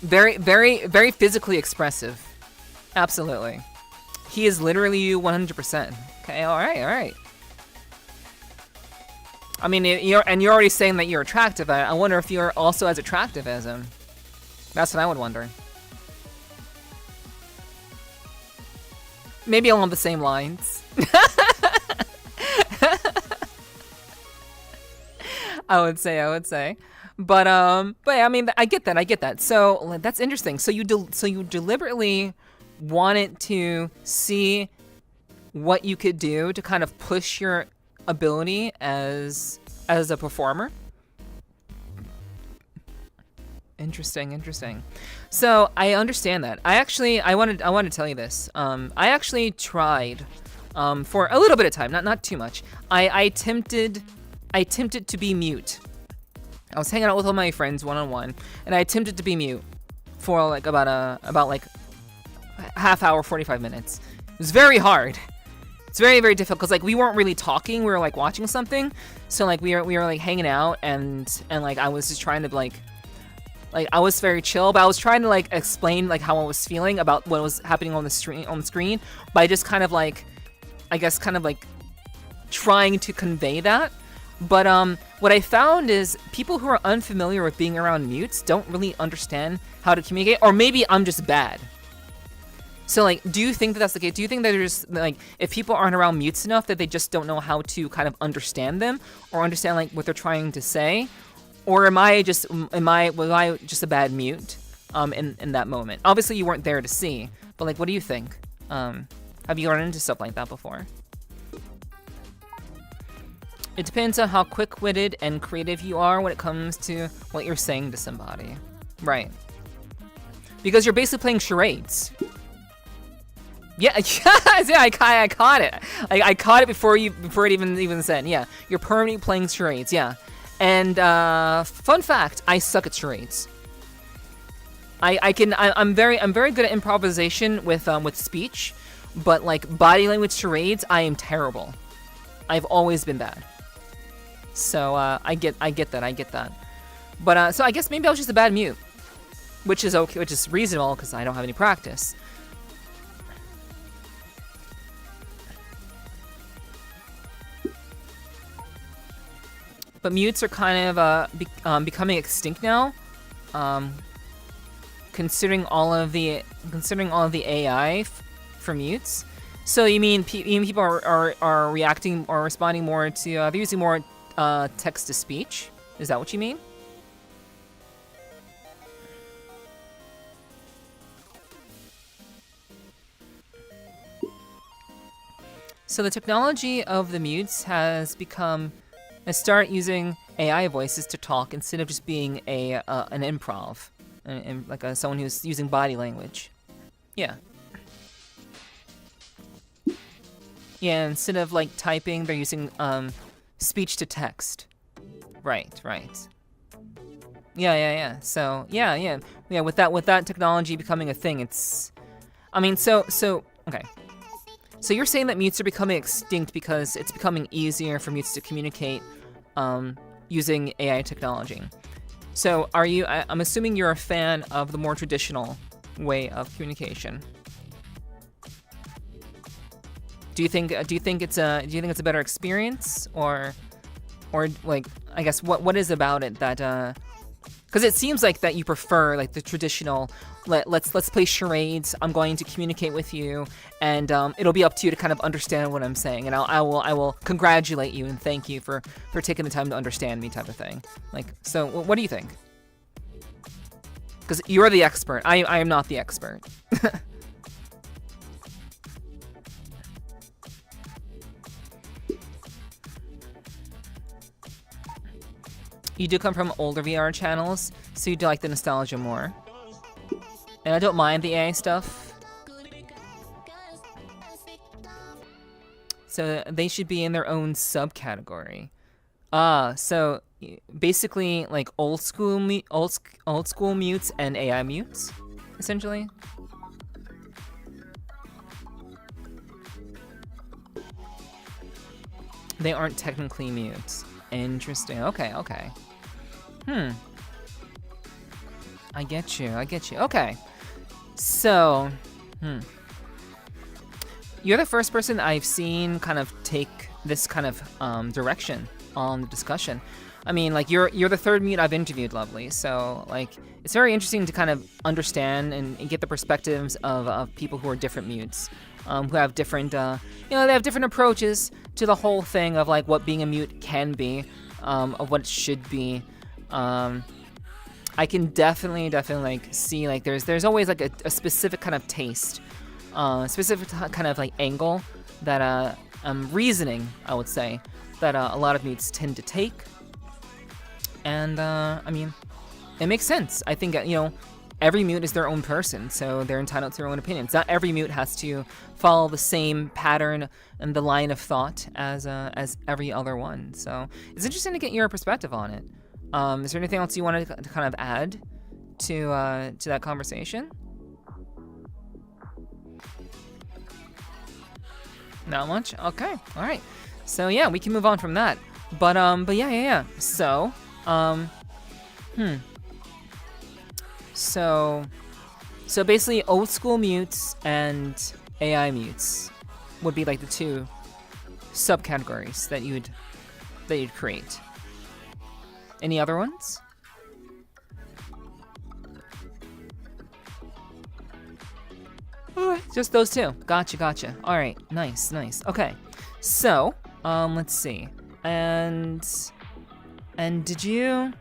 Very, very, very physically expressive. Absolutely. He is literally you 100%. Okay, all right. I mean, you're already saying that you're attractive. I wonder if you're also as attractive as him. That's what I would wonder. Maybe along the same lines. I would say. But yeah, I mean, I get that. So that's interesting. So you deliberately wanted to see what you could do to kind of push your ability as a performer. Interesting. So I understand that. I wanted to tell you this. I actually tried for a little bit of time, not too much. I attempted to be mute. I was hanging out with all my friends one-on-one, and I attempted to be mute for like about like half hour, 45 minutes. It was very hard. It's very, very difficult because like we weren't really talking. We were like watching something. So like we were like hanging out and like I was just trying to like I was very chill, but I was trying to like explain like how I was feeling about what was happening on the screen by just kind of like, I guess kind of like trying to convey that. But what I found is people who are unfamiliar with being around mutes don't really understand how to communicate, or maybe I'm just bad. So like, do you think that that's the case? Do you think that there's like, if people aren't around mutes enough that they just don't know how to kind of understand them or understand like what they're trying to say? Or was I just a bad mute in that moment? Obviously you weren't there to see, but like, what do you think? Have you run into stuff like that before? It depends on how quick-witted and creative you are when it comes to what you're saying to somebody. Right. Because you're basically playing charades. Yeah, I caught it. I caught it before it even said. Yeah, you're permanently playing charades. Yeah, and fun fact, I suck at charades. I'm very good at improvisation with speech, but like body language charades, I am terrible. I've always been bad. So I get that. But so I guess maybe I was just a bad mute, which is okay, which is reasonable because I don't have any practice. But mutes are kind of becoming extinct now, considering all of the AI for mutes. So you mean people are reacting or responding more to they're using more text to speech? Is that what you mean? So the technology of the mutes has start using AI voices to talk instead of just being an improv. and like someone who's using body language. Yeah. Yeah, instead of like typing, they're using speech to text. Right. Yeah. So yeah. With that technology becoming a thing, it's. I mean, so okay. So you're saying that mutes are becoming extinct because it's becoming easier for mutes to communicate using AI technology. So are you? I'm assuming you're a fan of the more traditional way of communication. Do you think it's a better experience, or like, I guess what is about it that because it seems like that you prefer like the traditional let's play charades, I'm going to communicate with you, and it'll be up to you to kind of understand what I'm saying, and I will congratulate you and thank you for taking the time to understand me, type of thing. Like, so what do you think? Because you're the expert. I am not the expert. You do come from older VR channels, so you do like the nostalgia more. And I don't mind the AI stuff. So they should be in their own subcategory. So basically like old school mutes and AI mutes, essentially. They aren't technically mutes. Interesting. Okay. I get you. Okay. So, you're the first person I've seen kind of take this kind of direction on the discussion. I mean, like, you're the third mute I've interviewed, Lovelyy. So, like, it's very interesting to kind of understand and get the perspectives of people who are different mutes, who have different, they have different approaches to the whole thing of like what being a mute can be, of what it should be. I can definitely like see like there's always like a specific kind of taste, specific kind of like angle that reasoning, I would say, that a lot of mutes tend to take. And I mean, it makes sense. I think every mute is their own person, so they're entitled to their own opinions. Not every mute has to follow the same pattern and the line of thought as every other one. So it's interesting to get your perspective on it. Is there anything else you wanted to kind of add to that conversation? Not much? Okay, all right. So yeah, we can move on from that. But yeah. So, So basically, old school mutes and AI mutes would be like the two subcategories that you'd create. Any other ones? Just those two. Gotcha. All right, nice. Okay, so let's see. And did you?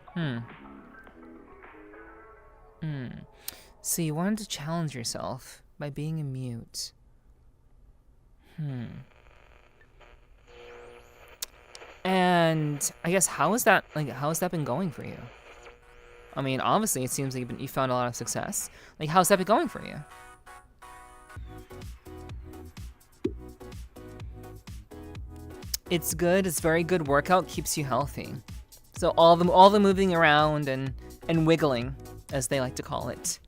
So you wanted to challenge yourself by being a mute. And I guess how has that been going for you? I mean, obviously it seems like you found a lot of success. Like, how's that been going for you? It's good. It's very good workout. Keeps you healthy. So all the moving around and wiggling, as they like to call it.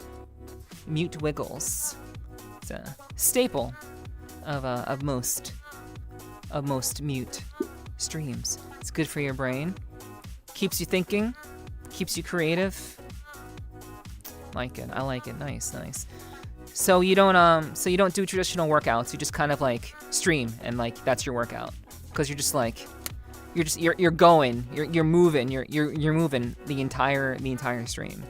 Mute wiggles. It's a staple of most mute streams. It's good for your brain. Keeps you thinking. Keeps you creative. Like it. I like it. Nice. So you don't do traditional workouts. You just kind of like stream and like that's your workout. Because you're just like you're going. You're moving. You're moving the entire stream.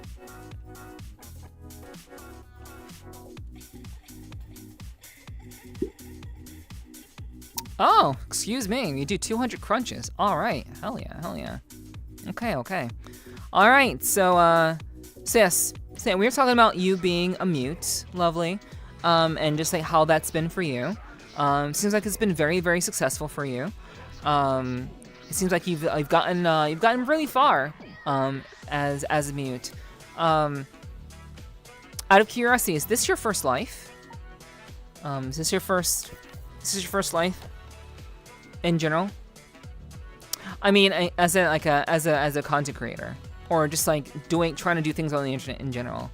Oh, excuse me. You do 200 crunches. All right. Hell yeah. Okay. All right. So yes. So we were talking about you being a mute, Lovelyy, and just like how that's been for you. Seems like it's been very, very successful for you. It seems like you've gotten really far as a mute. Out of curiosity, is this your first life? Is this your first life in general? I mean, as a content creator, or just like trying to do things on the internet in general.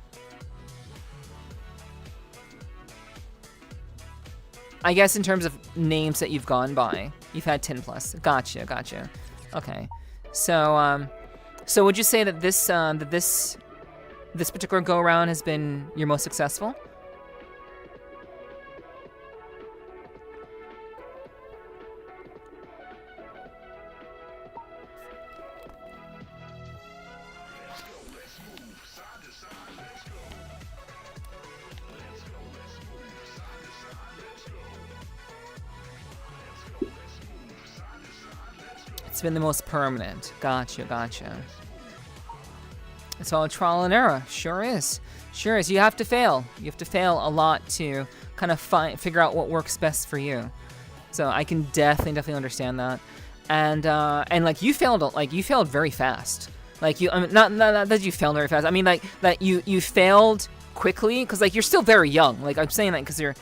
I guess in terms of names that you've gone by, you've had 10 plus. Gotcha. Okay, so would you say that this particular go around has been your most successful? It's been the most permanent. Gotcha. It's all trial and error. Sure is. You have to fail. You have to fail a lot to kind of figure out what works best for you. So I can definitely understand that. And like you failed very fast. Like not that you failed very fast. I mean like that you failed quickly because like you're still very young. Like I'm saying that because you're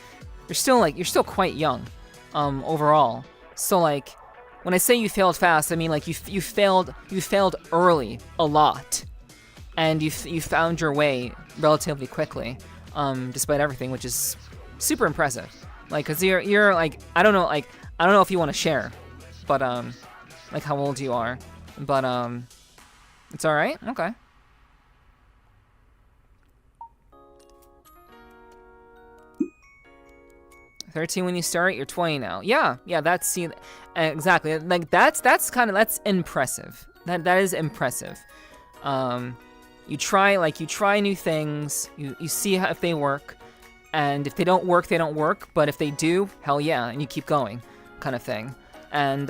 still quite young, overall. So like. When I say you failed fast, I mean like you failed early a lot, and you found your way relatively quickly, despite everything, which is super impressive. Like, cause you're like I don't know if you want to share, but like how old you are, but it's all right. Okay. 13 when you start, you're 20 now. Yeah, that's exactly. Like that's impressive. That is impressive. You try new things. You see if they work, and if they don't work, they don't work. But if they do, hell yeah, and you keep going, kind of thing. And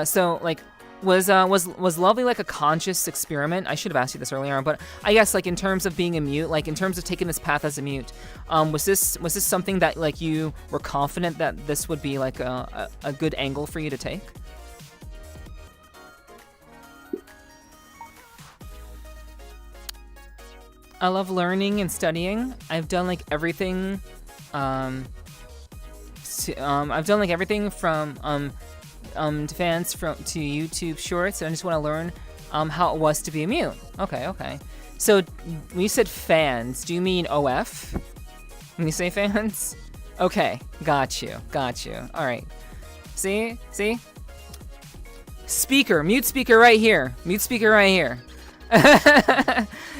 so like. Was Lovelyy like a conscious experiment? I should have asked you this earlier on, but I guess like in terms of being a mute, like in terms of taking this path as a mute, was this something that like you were confident that this would be like a good angle for you to take? I love learning and studying. I've done like everything. I've done like everything from to fans to YouTube shorts, and I just want to learn how it was to be a mute. Okay. So when you said fans, do you mean OF? When you say fans? Okay, got you. All right. See? Mute speaker right here.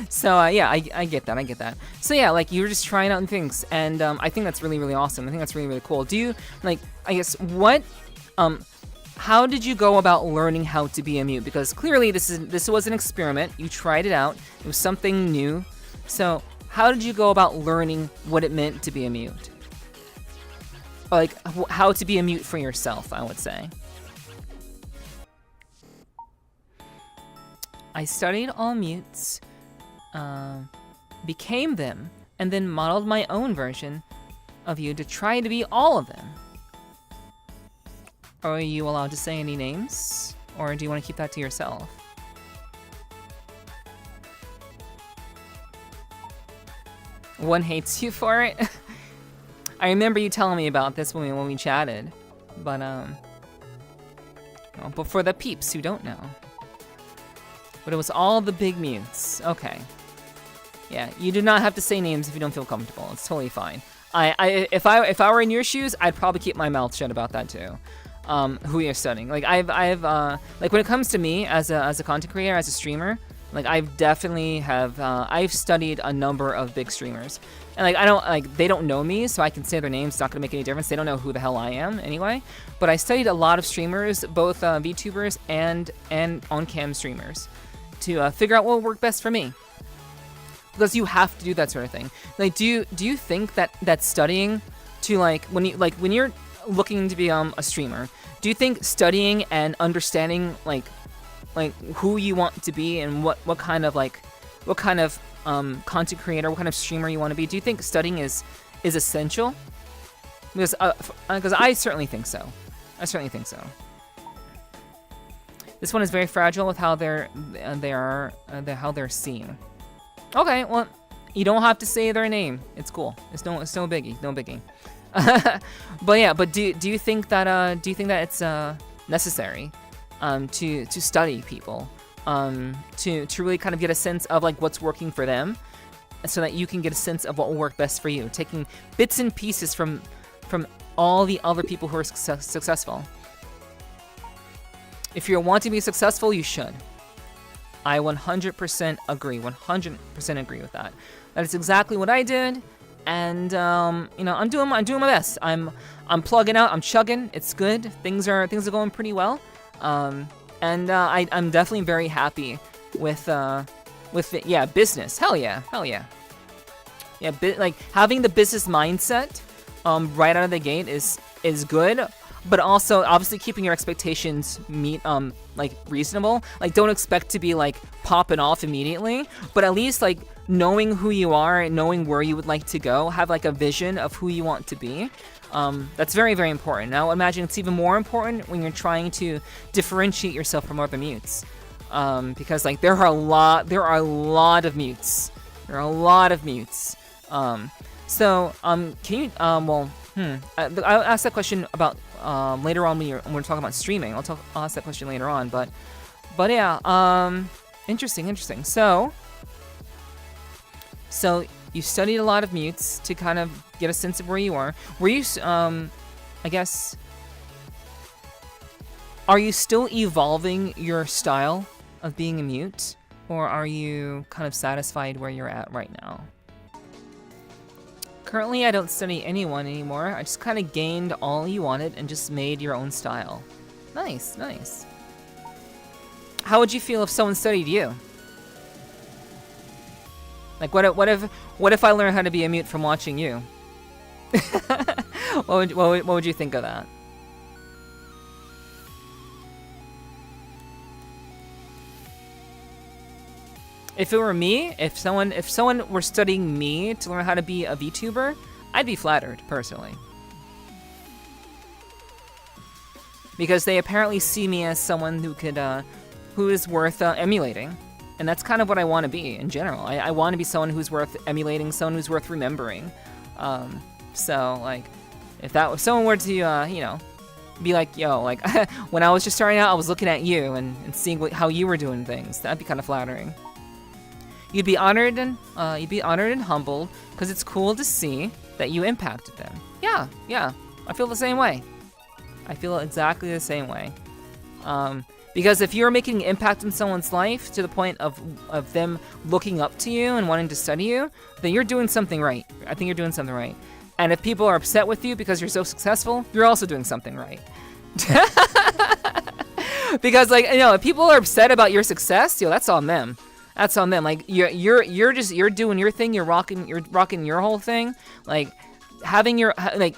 So yeah, I get that. So yeah, like you were just trying out new things, and I think that's really, really awesome. I think that's really, really cool. Do you like? I guess what how did you go about learning how to be a mute? Because clearly this was an experiment. You tried it out. It was something new. So how did you go about learning what it meant to be a mute? Or like how to be a mute for yourself, I would say. I studied all mutes, became them, and then modeled my own version of you to try to be all of them. Are you allowed to say any names? Or do you want to keep that to yourself? One hates you for it? I remember you telling me about this when we chatted. But for the peeps who don't know. But it was all the big mutes. Okay. Yeah, you do not have to say names if you don't feel comfortable. It's totally fine. If I were in your shoes, I'd probably keep my mouth shut about that too. Who you're studying. Like I've like when it comes to me as a content creator, as a streamer, like I've definitely I've studied a number of big streamers, and like they don't know me, so I can say their names. It's not gonna make any difference. They don't know who the hell I am anyway. But I studied a lot of streamers, both VTubers and on-cam streamers, to figure out what would work best for me. Because you have to do that sort of thing. Like, do you think that studying to like when you're looking to be a streamer, do you think studying and understanding like who you want to be and what kind of content creator, what kind of streamer you want to be, do you think studying is essential? Because I certainly think so. This one is very fragile with how they're seen. Okay, well, You don't have to say their name. It's cool. It's no biggie. No biggie. But yeah, but do you think that it's necessary to study people, to really kind of get a sense of like what's working for them, so that you can get a sense of what will work best for you, taking bits and pieces from all the other people who are successful. If you want to be successful, you should. I 100% agree. 100% agree with that. That is exactly what I did, and you know, I'm doing my best. I'm plugging out. I'm chugging. It's good. Things are going pretty well. I'm definitely very happy with it. Yeah, business. Hell yeah. Yeah, like having the business mindset right out of the gate is good. But also, obviously, keeping your expectations like reasonable. Like, don't expect to be like popping off immediately. But at least like knowing who you are and knowing where you would like to go, have like a vision of who you want to be. That's very, very important. Now, imagine it's even more important when you're trying to differentiate yourself from other mutes, because like there are a lot of mutes. There are a lot of mutes. Can you I'll ask that question about later on when we're talking about streaming. I'll ask that question later on, but yeah, interesting. So you studied a lot of mutes to kind of get a sense of where you are. Were you, I guess, are you still evolving your style of being a mute, or are you kind of satisfied where you're at right now? Currently, I don't study anyone anymore. I just kind of gained all you wanted and just made your own style. Nice. How would you feel if someone studied you? Like, what if I learned how to be a mute from watching you? what would you think of that? If it were me, if someone were studying me to learn how to be a VTuber, I'd be flattered, personally. Because they apparently see me as someone who is worth emulating. And that's kind of what I want to be in general. I want to be someone who's worth emulating, someone who's worth remembering. So, like, if someone were to, you know, be like, yo, like, when I was just starting out, I was looking at you and seeing how you were doing things. That'd be kind of flattering. You'd be honored and humbled, because it's cool to see that you impacted them. Yeah, I feel the same way. I feel exactly the same way. Because if you're making an impact in someone's life to the point of them looking up to you and wanting to study you, then you're doing something right. I think you're doing something right. And if people are upset with you because you're so successful, you're also doing something right. Because, like, you know, if people are upset about your success, yo, that's on them. That's on them. Like, you're doing your thing. You're rocking your whole thing. Like,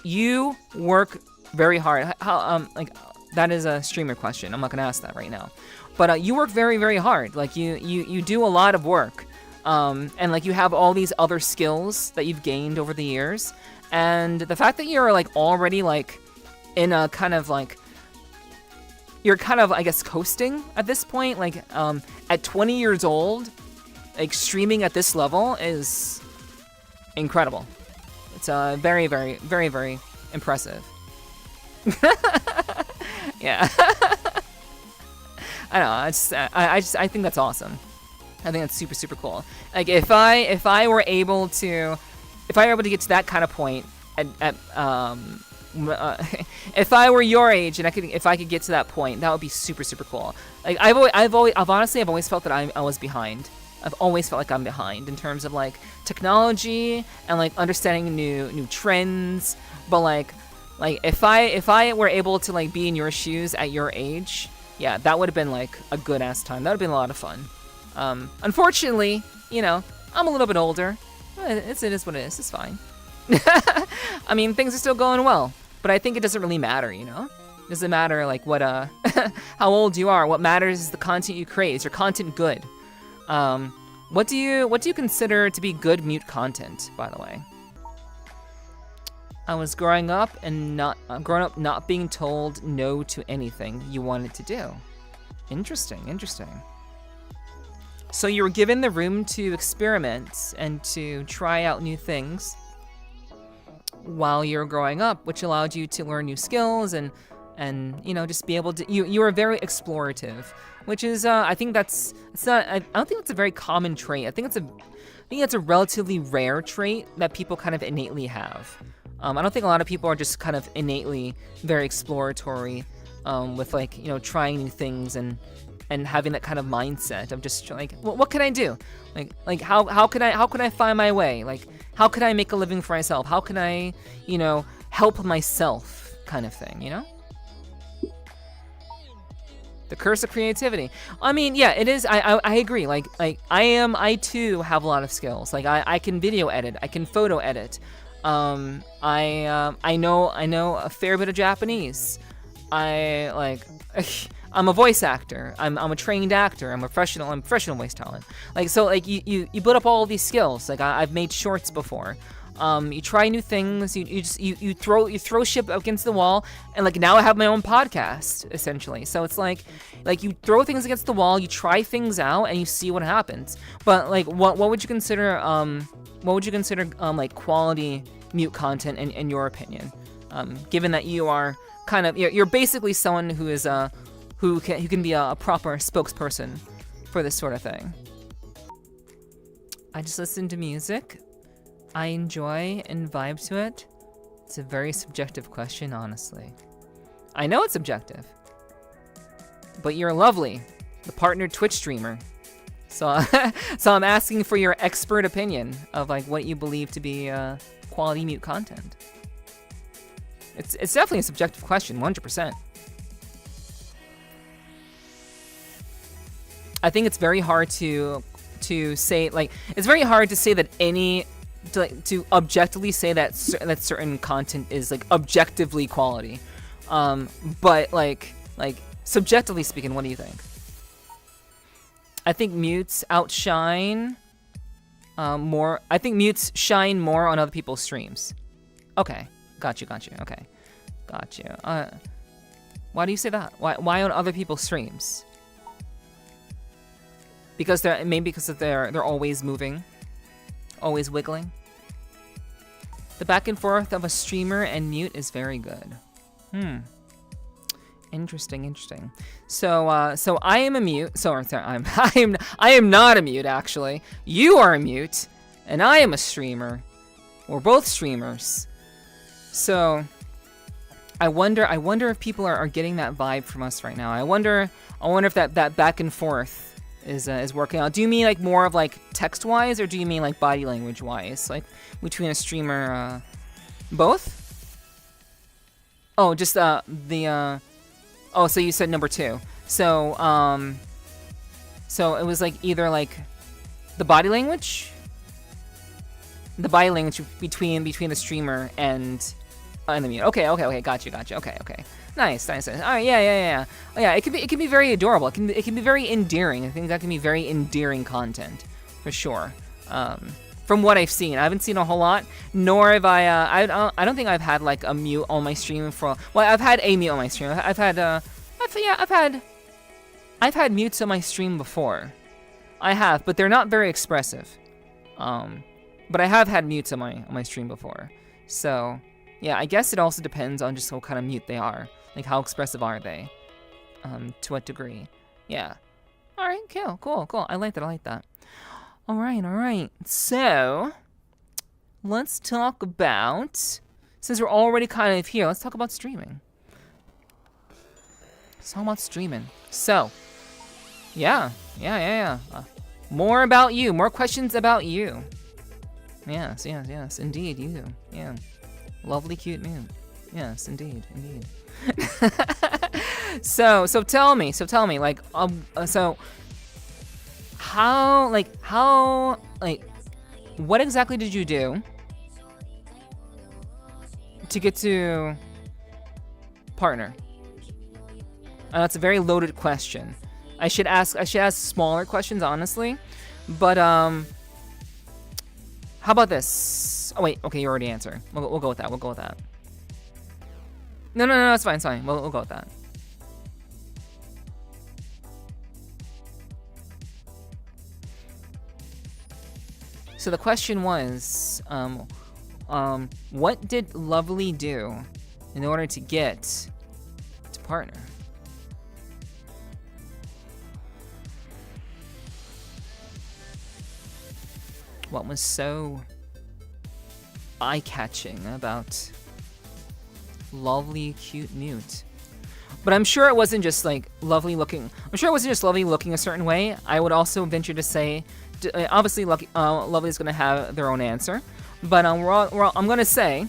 you work very hard. That is a streamer question. I'm not gonna ask that right now. But you work very, very hard. Like, you do a lot of work. And like, you have all these other skills that you've gained over the years. And the fact that you're like already like in a kind of like, you're kind of, I guess, coasting at this point. Like, at 20 years old, like, streaming at this level is incredible. It's very, very, very, very impressive. Yeah. I know. I think that's awesome. I think that's super, super cool. Like, if I were able to get to that kind of point if I were your age and if I could get to that point, that would be super, super cool. Like, I've always felt that I was behind. I've always felt like I'm behind in terms of like technology and like understanding new trends. But like if I were able to like be in your shoes at your age, yeah, that would have been like a good ass time. That would have been a lot of fun. Unfortunately, you know, I'm a little bit older. It is what it is. It's fine. I mean, things are still going well. But I think it doesn't really matter, you know? It doesn't matter, like, what, how old you are. What matters is the content you create. Is your content good? What do you consider to be good mute content, by the way? I was growing up not being told no to anything you wanted to do. Interesting. So you were given the room to experiment and to try out new things while you're growing up, which allowed you to learn new skills and you know, just be able to, you were very explorative, which is, I think that's, I don't think that's a very common trait. I think it's a relatively rare trait that people kind of innately have. I don't think a lot of people are just kind of innately very exploratory, with like, you know, trying new things and having that kind of mindset of just like, well, what can I do? Like how can I find my way? Like, how can I make a living for myself? How can I, you know, help myself kind of thing, you know? The curse of creativity. I mean, yeah, it is. I agree. Like I too have a lot of skills. Like I can video edit. I can photo edit. I know a fair bit of Japanese. I'm a voice actor. I'm a trained actor. I'm professional voice talent. Like, so like you build up all of these skills. Like I've made shorts before. You try new things. You throw shit against the wall, and like now I have my own podcast essentially. So it's like you throw things against the wall, you try things out, and you see what happens. But like, what would you consider like quality mute content in your opinion? Given that you are kind of you're basically someone who is who can be a proper spokesperson for this sort of thing. I just listen to music. I enjoy and vibe to it. It's a very subjective question, honestly. I know it's subjective, but you're Lovelyy, the partnered Twitch streamer. So, so I'm asking for your expert opinion of like what you believe to be quality mute content. It's definitely a subjective question, 100%. I think it's very hard to say, like, it's very hard to say that to objectively say that certain content is like objectively quality. But like subjectively speaking, what do you think? I think mutes outshine more. I think mutes shine more on other people's streams. Okay, got you. Okay, got you. Why do you say that? Why on other people's streams? Because they're always moving, always wiggling. The back and forth of a streamer and mute is very good. Interesting. So I am a mute. Sorry, I am not a mute actually. You are a mute, and I am a streamer. We're both streamers. So I wonder if people are getting that vibe from us right now. I wonder if that back and forth is working out. Do you mean like more of like text wise, or do you mean like body language wise, like between a streamer? Both? Oh, just oh, so you said number 2. So it was like either like the body language between the streamer and the mute. Okay, got you. Okay. Nice. All right, yeah. Oh, yeah, it can be very adorable. It can be very endearing. I think that can be very endearing content, for sure. From what I've seen, I haven't seen a whole lot. Nor have I don't think I've had like a mute on my stream for. Well, I've had a mute on my stream. I've had mutes on my stream before. I have, but they're not very expressive. But I have had mutes on my stream before. So yeah, I guess it also depends on just what kind of mute they are. Like, how expressive are they? To what degree? Yeah. All right, cool. I like that. All right. So, let's talk about, since we're already kind of here, let's talk about streaming. So, yeah. More about you. More questions about you. Yes, indeed, you. Yeah. Lovely, cute man. Yes, indeed. So tell me, like, how, what exactly did you do to get to partner? That's a very loaded question. I should ask smaller questions, honestly, but how about this? Oh wait, okay, you already answered. We'll go with that. No, it's fine. We'll go with that. So the question was, what did Lovelyy do in order to get to partner? What was so eye-catching about Lovelyy cute mute? But I'm sure it wasn't just like Lovelyy looking. I'm sure it wasn't just Lovelyy looking a certain way. I would also venture to say, obviously, Lovely's gonna have their own answer. But I'm gonna say,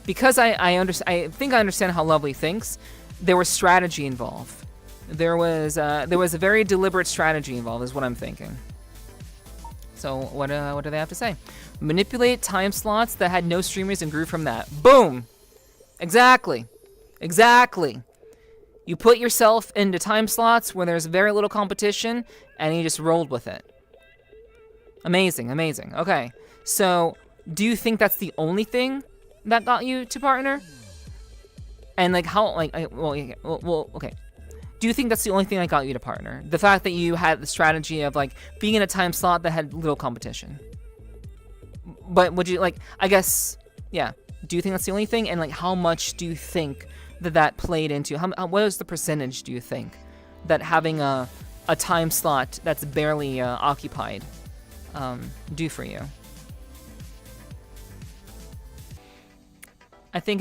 because I think I understand how Lovelyy thinks. There was strategy involved. There was a very deliberate strategy involved, is what I'm thinking. So what do they have to say? Manipulate time slots that had no streamers and grew from that. Boom! Exactly. You put yourself into time slots where there's very little competition, and you just rolled with it. Amazing. Okay, so do you think that's the only thing that got you to partner? And like how, like, okay. Do you think that's the only thing that got you to partner? The fact that you had the strategy of like being in a time slot that had little competition. But would you like, I guess, yeah. Do you think that's the only thing? And like, how much do you think that played into? What is the percentage, do you think, that having a time slot that's barely occupied do for you? I think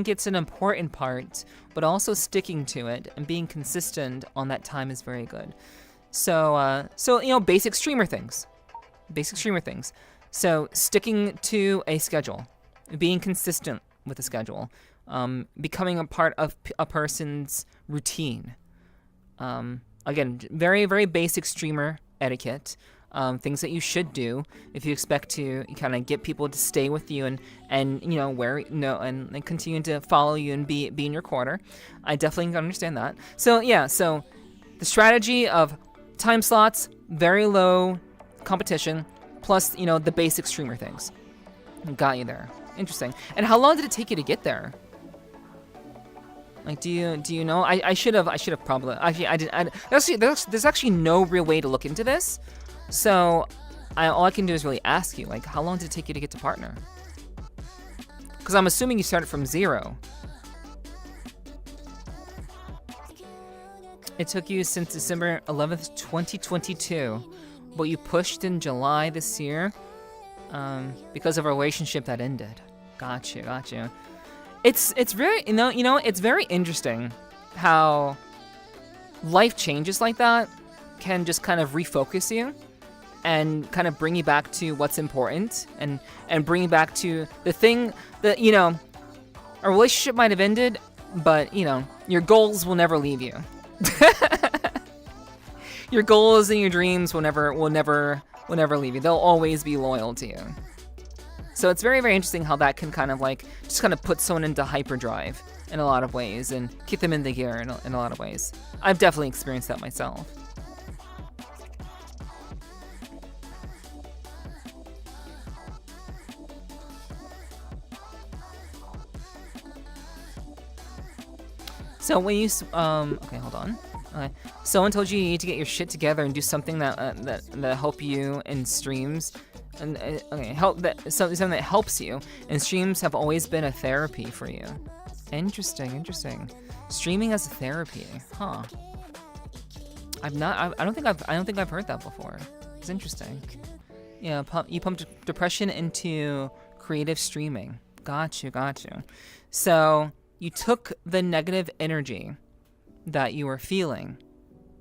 it's an important part, but also sticking to it and being consistent on that time is very good. So basic streamer things. So sticking to a schedule, being consistent with the schedule, becoming a part of a person's routine. Again, very, very basic streamer etiquette. Things that you should do if you expect to kind of get people to stay with you and and continue to follow you and be in your corner. I definitely understand that. So yeah, so the strategy of time slots, very low competition, plus the basic streamer things got you there. Interesting. And how long did it take you to get there? Like, do you know? I should have probably there's actually no real way to look into this. So, all I can do is really ask you, like, how long did it take you to get to partner? Because I'm assuming you started from 0. It took you since December 11th, 2022, but you pushed in July this year because of a relationship that ended. Got you. It's very, it's very interesting how life changes like that can just kind of refocus you and kind of bring you back to what's important and bring you back to the thing that, a relationship might have ended, but, your goals will never leave you. Your goals and your dreams will never leave you. They'll always be loyal to you. So it's very, very interesting how that can kind of like just kind of put someone into hyperdrive in a lot of ways and kick them into gear in a lot of ways. I've definitely experienced that myself. So when you okay, hold on. Okay. Someone told you need to get your shit together and do something that help you in streams, and something that helps you. And streams have always been a therapy for you. Interesting. Streaming as a therapy, huh? I don't think I've heard that before. It's interesting. Yeah, you pumped depression into creative streaming. Got you. So you took the negative energy that you were feeling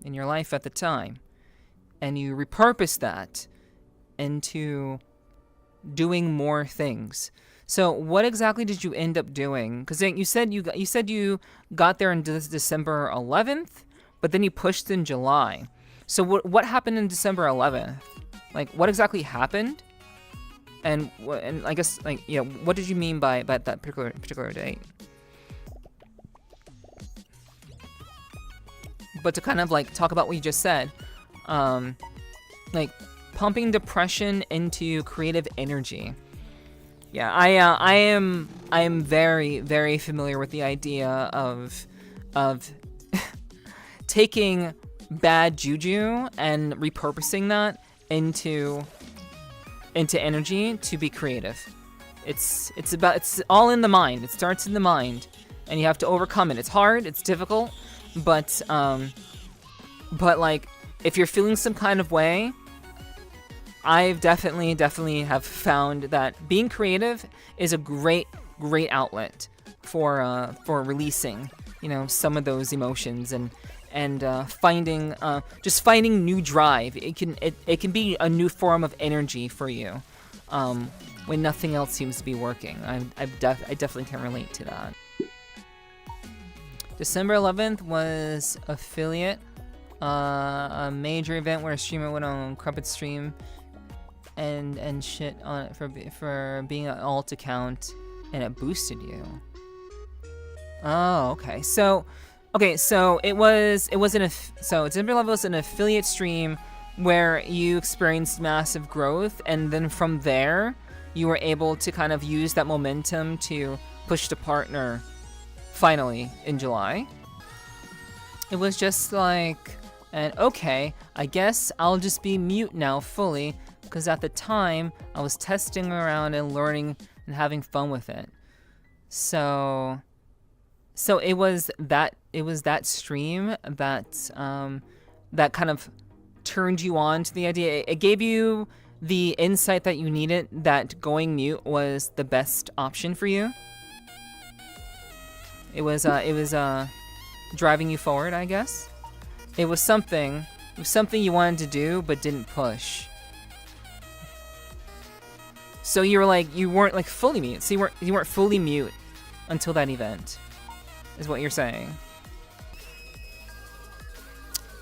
in your life at the time, and you repurposed that into doing more things. So what exactly did you end up doing? Because you said you got there on December 11th, but then you pushed in July. So what happened in December 11th? Like, what exactly happened? And I guess, like, what did you mean by that particular date? But to kind of like talk about what you just said, like pumping depression into creative energy. Yeah, I am very, very familiar with the idea of taking bad juju and repurposing that into into energy to be creative. It's all in the mind. It starts in the mind, and you have to overcome it. It's hard, it's difficult, but like, if you're feeling some kind of way, I've definitely have found that being creative is a great outlet for releasing, some of those emotions and finding new drive. It can be a new form of energy for you when nothing else seems to be working. I definitely can relate to that. December 11th was affiliate, a major event where a streamer went on Crumpet's stream and shit on it for being an alt account, and it boosted you. Oh, okay. So it was December 11th was an affiliate stream where you experienced massive growth, and then from there you were able to kind of use that momentum to push to partner finally in July. It was just like, and okay, I guess I'll just be mute now fully, because at the time I was testing around and learning and having fun with it. So it was that stream that that kind of turned you on to the idea. It gave you the insight that you needed, that going mute was the best option for you. It was driving you forward, I guess. It was something you wanted to do but didn't push. So you weren't like fully mute. So you weren't fully mute until that event, is what you're saying.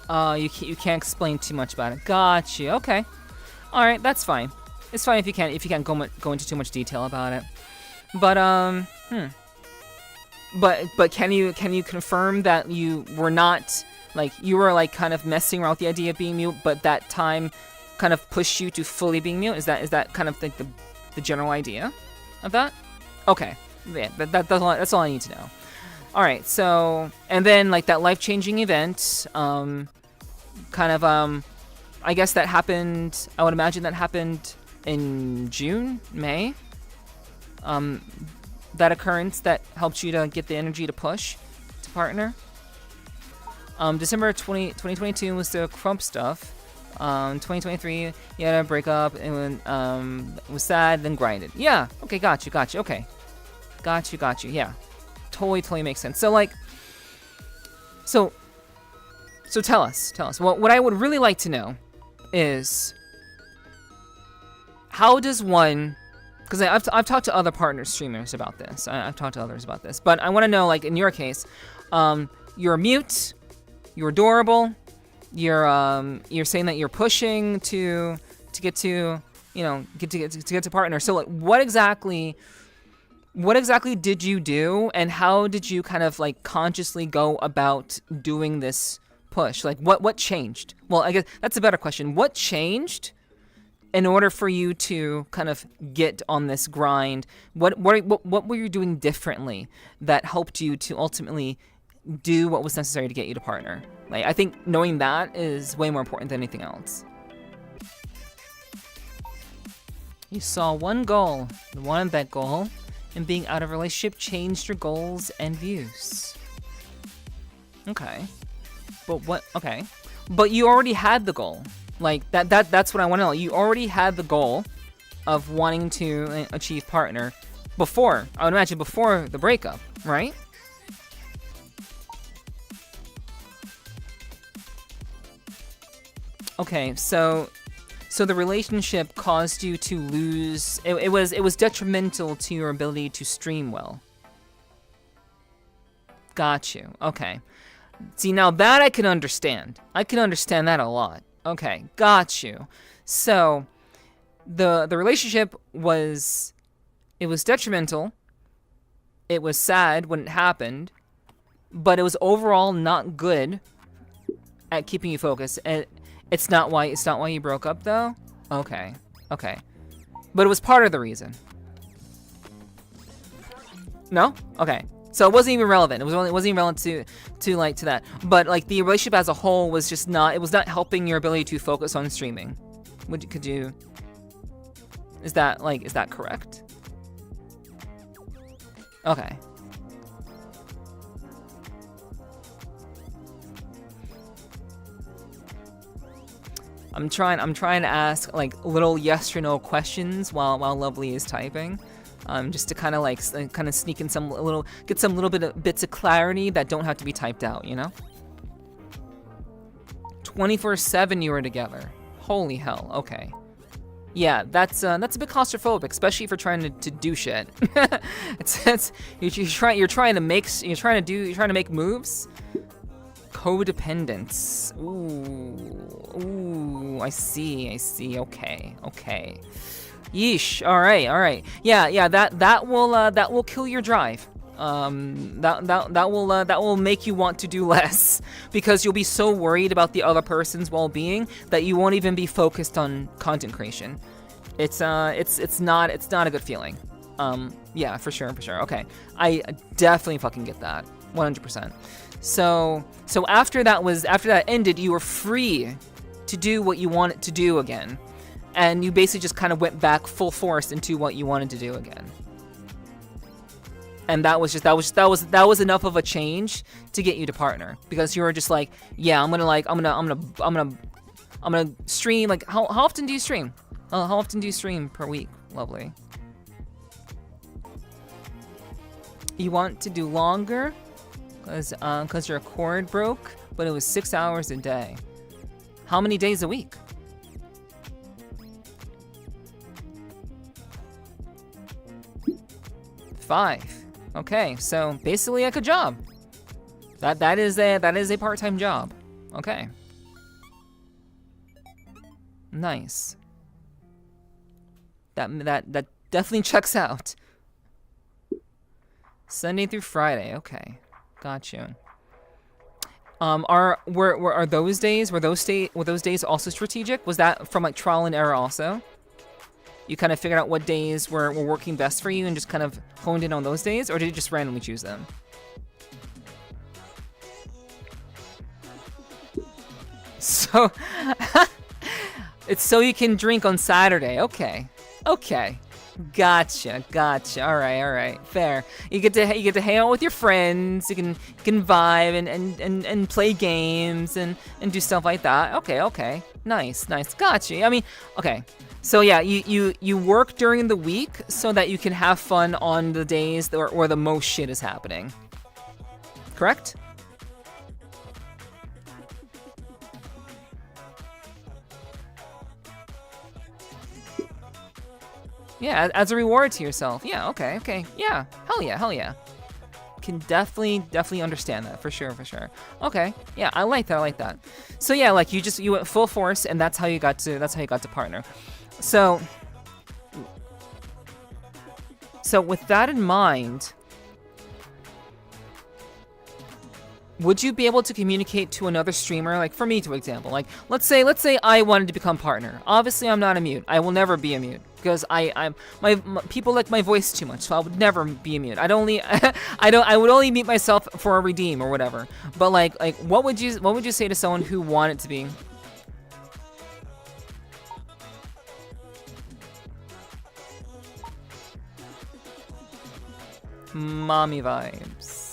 You can't explain too much about it. Got you. Okay. All right, that's fine. It's fine if you can't go into too much detail about it. But But can you confirm that you were not, like, you were like kind of messing around with the idea of being mute, but that time kind of pushed you to fully being mute? Is that kind of like the general idea of that? Okay. Yeah, that's all I need to know. All right. So, and then like that life-changing event, I guess that happened. I would imagine that happened in June, May. That occurrence that helped you to get the energy to push to partner. December 2022 was the Crump stuff. 2023, you had a breakup and was sad, then grinded. Yeah, okay, got you, okay. Got you, yeah. Totally makes sense. So, like, so tell us. What I would really like to know is, how does one, because I've talked to other partner streamers about this. I've talked to others about this, but I want to know, like, in your case, you're mute, you're adorable, you're saying that you're pushing to get to, get to partner. So, like, what exactly did you do, and how did you kind of like consciously go about doing this push? Like, what changed? Well, I guess that's a better question. What changed in order for you to kind of get on this grind? What were you doing differently that helped you to ultimately do what was necessary to get you to partner? Like, I think knowing that is way more important than anything else. You saw one goal, you wanted that goal, and being out of a relationship changed your goals and views. Okay. But what? Okay. But you already had the goal. Like, that's what I want to know. You already had the goal of wanting to achieve partner before, I would imagine, before the breakup, right? Okay, so the relationship caused you to lose, it was detrimental to your ability to stream well. Got you. Okay. See, now that I can understand. I can understand that a lot. Okay, got you. So, the relationship was detrimental. It was sad when it happened, but it was overall not good at keeping you focused. And it's not why you broke up, though? Okay. But it was part of the reason. No? Okay. So it wasn't even relevant. It wasn't even relevant to that. But like the relationship as a whole was just not. It was not helping your ability to focus on streaming. Could you? Is that correct? Okay. I'm trying to ask like little yes or no questions while Lovelyy is typing, just to kind of sneak in get some little bits of clarity that don't have to be typed out, you know. 24/7 you were together. Holy hell. Okay. Yeah, that's a bit claustrophobic, especially if you're trying to do shit. You're trying to make moves. Codependence. Ooh, I see. Okay. Yeesh. All right. Yeah. That will kill your drive. That will make you want to do less because you'll be so worried about the other person's well-being that you won't even be focused on content creation. It's not a good feeling. Yeah, for sure. Okay, I definitely fucking get that, 100%. So after that ended, you were free to do what you wanted to do again, and you basically just kind of went back full force into what you wanted to do again. And that was enough of a change to get you to partner, because you were just like, yeah, I'm gonna stream. Like, how often do you stream? How often do you stream per week, Lovelyy? You want to do longer, cause your cord broke, but it was 6 hours a day. How many days a week? 5. Okay, so basically like a job. That is a part-time job. Okay. Nice. That definitely checks out. Sunday through Friday. Okay, got you. Were those days also strategic? Was that from like trial and error also? You kind of figured out what days were working best for you and just kind of honed in on those days, or did you just randomly choose them? So, it's so you can drink on Saturday. Okay. Gotcha. All right. Fair. You get to hang out with your friends. You can vibe and play games and do stuff like that. Okay. Nice. Gotcha. I mean, okay. So yeah, you work during the week so that you can have fun on the days where the most shit is happening. Correct? Yeah, as a reward to yourself. Yeah, okay. Yeah, hell yeah. Can definitely understand that for sure. Okay, yeah, I like that. So yeah, like you went full force, and that's how you got to partner. So with that in mind, would you be able to communicate to another streamer, like for me, for example, like let's say I wanted to become partner. Obviously, I'm not a mute. I will never be a mute because my people like my voice too much, so I would never be a mute. I would only mute myself for a redeem or whatever. But like what would you say to someone who wanted to be? Mommy vibes.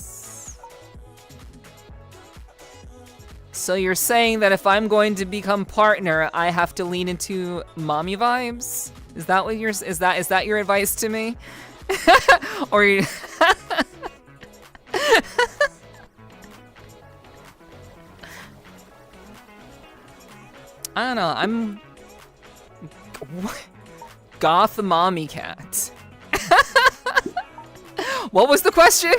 So you're saying that if I'm going to become partner, I have to lean into mommy vibes? Is that your advice to me? Or you I don't know, I'm goth mommy cat. What was the question?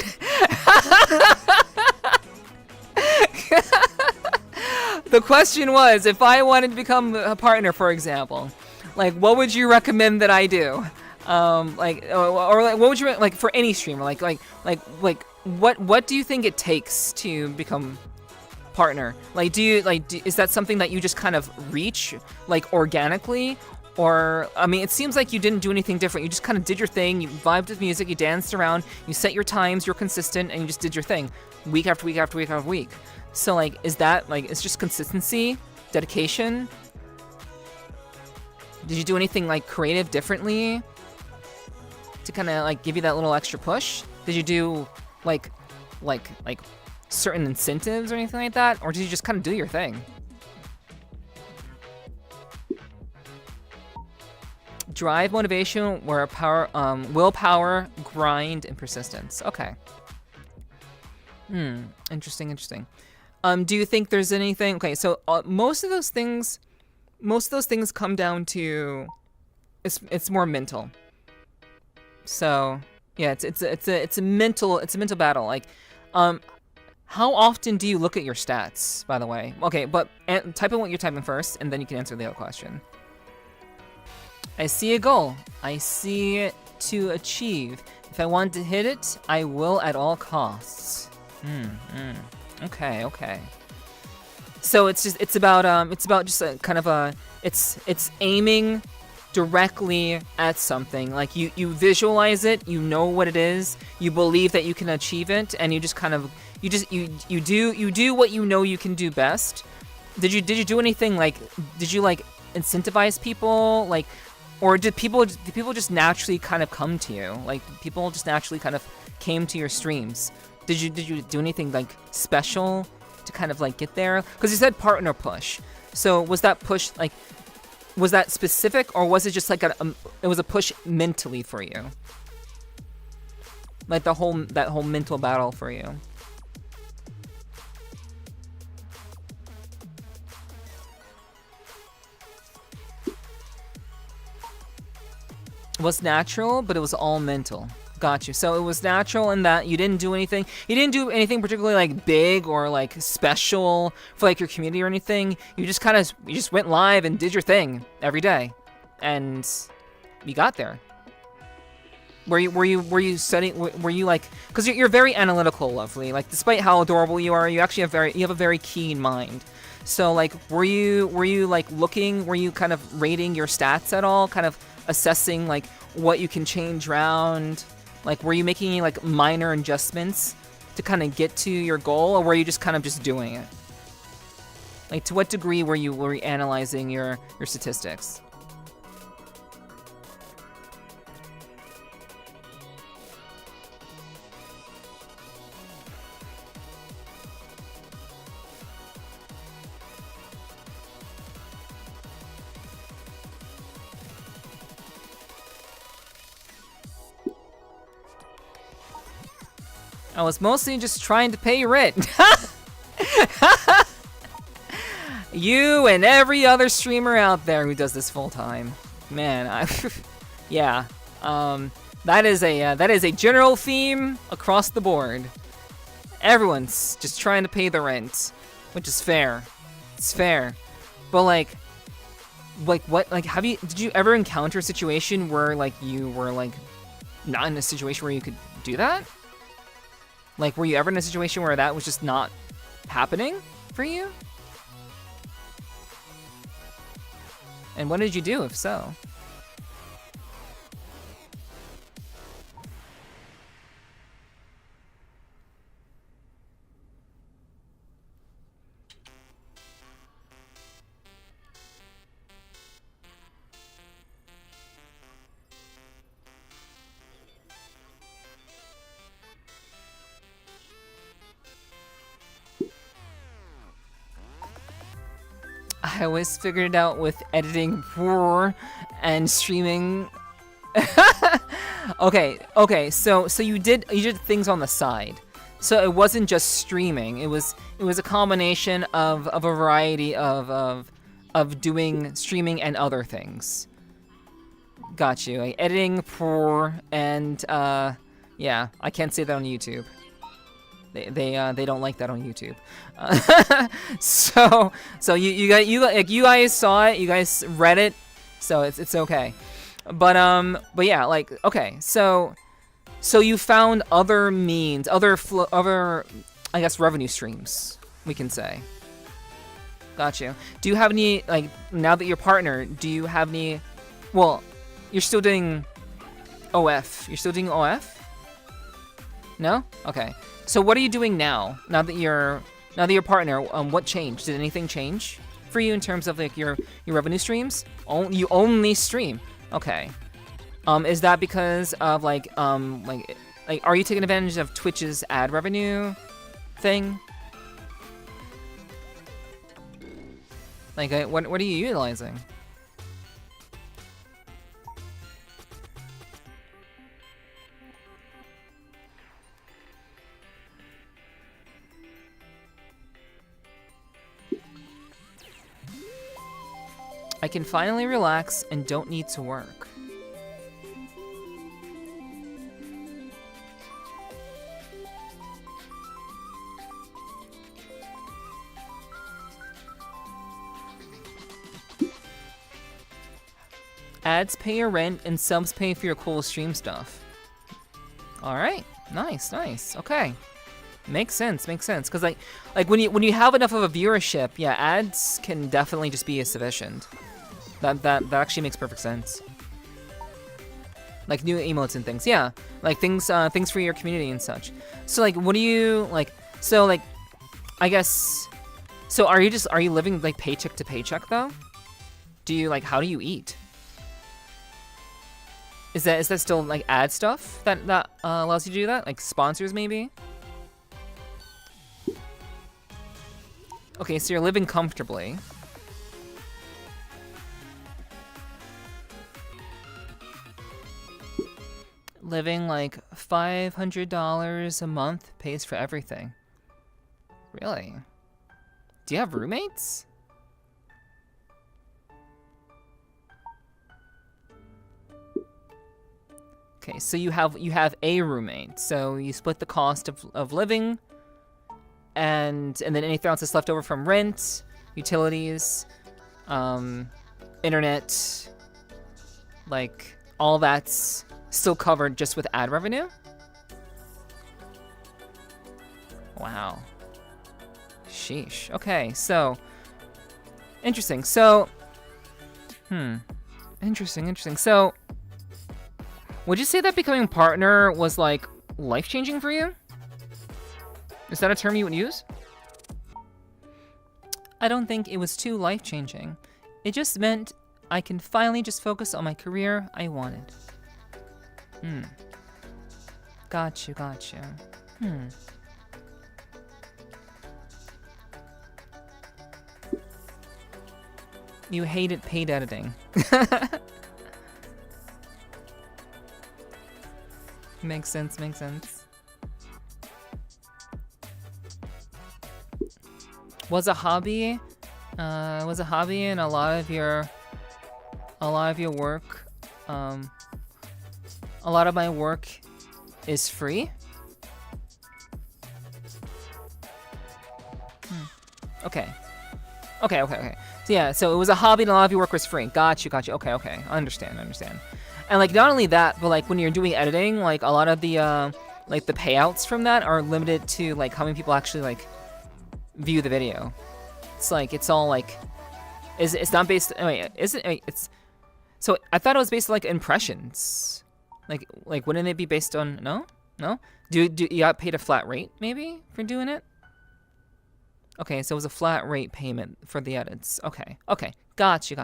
The question was, if I wanted to become a partner, for example, like, what would you recommend that I do? Or like, what would you like for any streamer? Like, what do you think it takes to become partner? Like, is that something that you just kind of reach, like, organically? Or, I mean, it seems like you didn't do anything different. You just kind of did your thing, you vibed with music, you danced around, you set your times, you're consistent, and you just did your thing week after week after week after week. So, like, is that, like, it's just consistency, dedication, Did you do anything like creative differently to kind of like give you that little extra push? Did you do like certain incentives or anything like that, or did you just kind of do your thing? Drive, motivation, where power, willpower, grind, and persistence. Okay. Interesting. Do you think there's anything? Okay, so most of those things come down to it's more mental. So yeah, it's a mental battle. Like, how often do you look at your stats, by the way? Okay, but type in what you're typing first, and then you can answer the other question. I see a goal. I see it to achieve. If I want to hit it, I will at all costs. Okay. So it's about just a kind of a it's aiming directly at something. Like you visualize it, you know what it is, you believe that you can achieve it, and you just kind of you do what you know you can do best. Did you do anything like did you like incentivize people like? Or did people just naturally kind of come to you? Like people just naturally kind of came to your streams. Did you do anything like special to kind of like get there? Because you said partner push. So was that push like was that specific, or was it just like it was a push mentally for you? Like that whole mental battle for you. Was natural, but it was all mental. Got you. So it was natural in that you didn't do anything. You didn't do anything particularly like big or like special for like your community or anything. You just went live and did your thing every day, and you got there. Were you studying? Were you like? Because you're very analytical, Lovelyy. Like despite how adorable you are, you actually have a very keen mind. So like, were you like looking? Were you kind of rating your stats at all? Kind of assessing like what you can change around? Like, were you making any like minor adjustments to kind of get to your goal, or were you just kind of just doing it? Like, to what degree were you analyzing your statistics? I was mostly just trying to pay rent. You and every other streamer out there who does this full time, man. Yeah, that is a general theme across the board. Everyone's just trying to pay the rent, which is fair. It's fair, but like what? Like, did you ever encounter a situation where like you were like not in a situation where you could do that? Like, were you ever in a situation where that was just not happening for you? And what did you do, if so? I always figured it out with editing and streaming. Okay. So you did things on the side. So it wasn't just streaming. It was a combination of a variety of doing streaming and other things. Got you. Like editing and yeah, I can't say that on YouTube. They don't like that on YouTube. So you guys saw it, you guys read it, so it's okay. But yeah, like, okay, so you found other means, other I guess revenue streams, we can say. Got you. Do you have any, like, now that you're partner, do you have any? Well, you're still doing OF. You're still doing OF? No? Okay. So what are you doing now? Now that you're partner, what changed? Did anything change? for you in terms of like your revenue streams? You only stream. Okay. Is that because of like are you taking advantage of Twitch's ad revenue thing? Like what are you utilizing? I can finally relax and don't need to work. Ads pay your rent and subs pay for your cool stream stuff. Alright, nice, okay. Makes sense, cause like when you have enough of a viewership, yeah, ads can definitely just be sufficient. That actually makes perfect sense. Like new emotes and things, yeah. Like things for your community and such. So like, what do you like? So like, I guess. So are you living like paycheck to paycheck though? Do you like how do you eat? Is that still like ad stuff that allows you to do that? Like sponsors maybe? Okay, so you're living comfortably. Living like $500 a month pays for everything. Really? Do you have roommates? Okay, so you have a roommate. So you split the cost of living, and then anything else that's left over from rent, utilities, internet, like all that's still covered just with ad revenue? Wow. Sheesh. Okay, so interesting. So interesting. So would you say that becoming a partner was like life-changing for you? Is that a term you would use? I don't think it was too life-changing. It just meant I can finally just focus on my career I wanted. Gotcha. You hated paid editing. Makes sense. Was a hobby in a lot of your work. A lot of my work is free. Okay. So yeah, so it was a hobby and a lot of your work was free. Gotcha. Okay. I understand. And like not only that, but like when you're doing editing, like a lot of the like the payouts from that are limited to like how many people actually like view the video. It's like it's all like it's not based. It's so I thought it was based on like impressions. Like wouldn't it be based on no? Do you got paid a flat rate maybe for doing it? Okay, so it was a flat rate payment for the edits. Okay. Gotcha.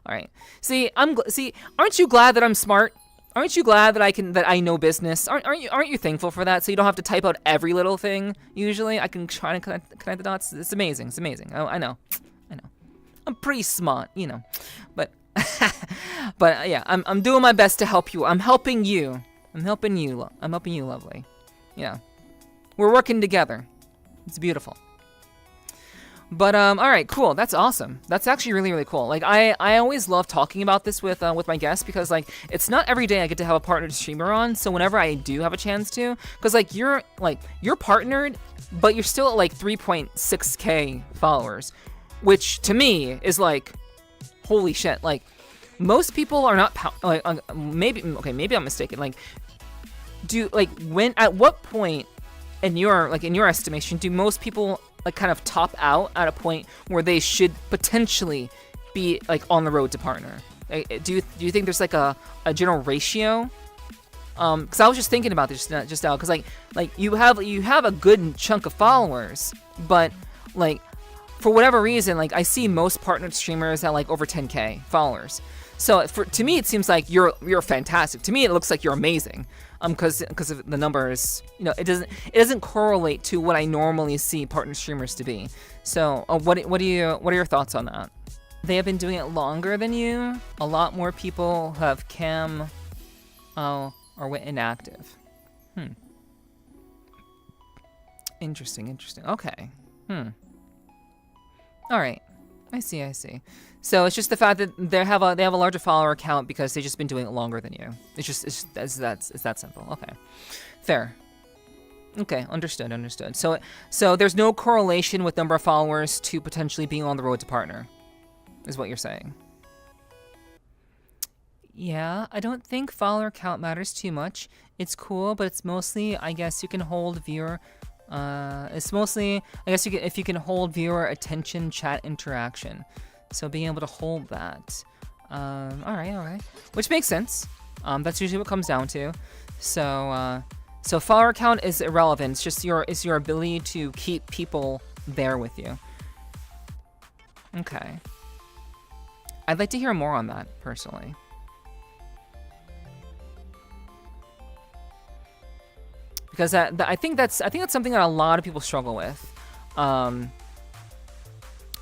All right. See, aren't you glad that I'm smart? Aren't you glad that I know business? Aren't you thankful for that? So you don't have to type out every little thing. Usually, I can try to connect the dots. It's amazing. I know. I'm pretty smart, you know. But yeah, I'm doing my best to help you. I'm helping you, Lovelyy. Yeah. We're working together. It's beautiful. But all right, cool. That's awesome. That's actually really, really cool. Like I always love talking about this with my guests because like it's not every day I get to have a partnered streamer on. So whenever I do have a chance to, because like you're partnered, but you're still at like 3.6K followers, which to me is like holy shit. Like most people are not maybe I'm mistaken. Like at what point in your estimation do most people like kind of top out at a point where they should potentially be like on the road to partner? Do you think there's like a general ratio? Because I was just thinking about this just now. Because like you have a good chunk of followers, but like for whatever reason, like I see most partnered streamers at like over 10K followers. So to me, it seems like you're fantastic. To me, it looks like you're amazing. Because of the numbers, you know, it doesn't correlate to what I normally see partner streamers to be. So, what are your thoughts on that? They have been doing it longer than you. A lot more people have cam, or went inactive. Interesting. Okay. All right. I see. So it's just the fact that they have a larger follower count because they've just been doing it longer than you. It's that simple. Okay, fair. Okay, understood. So there's no correlation with number of followers to potentially being on the road to partner, is what you're saying. Yeah, I don't think follower count matters too much. It's cool, but it's mostly, I guess, you can hold viewer. It's mostly, I guess, if you can hold viewer attention, chat interaction. So being able to hold that. All right. Which makes sense. That's usually what it comes down to. So follower count is irrelevant. It's just your ability to keep people there with you. Okay. I'd like to hear more on that personally. Because I think that's something that a lot of people struggle with.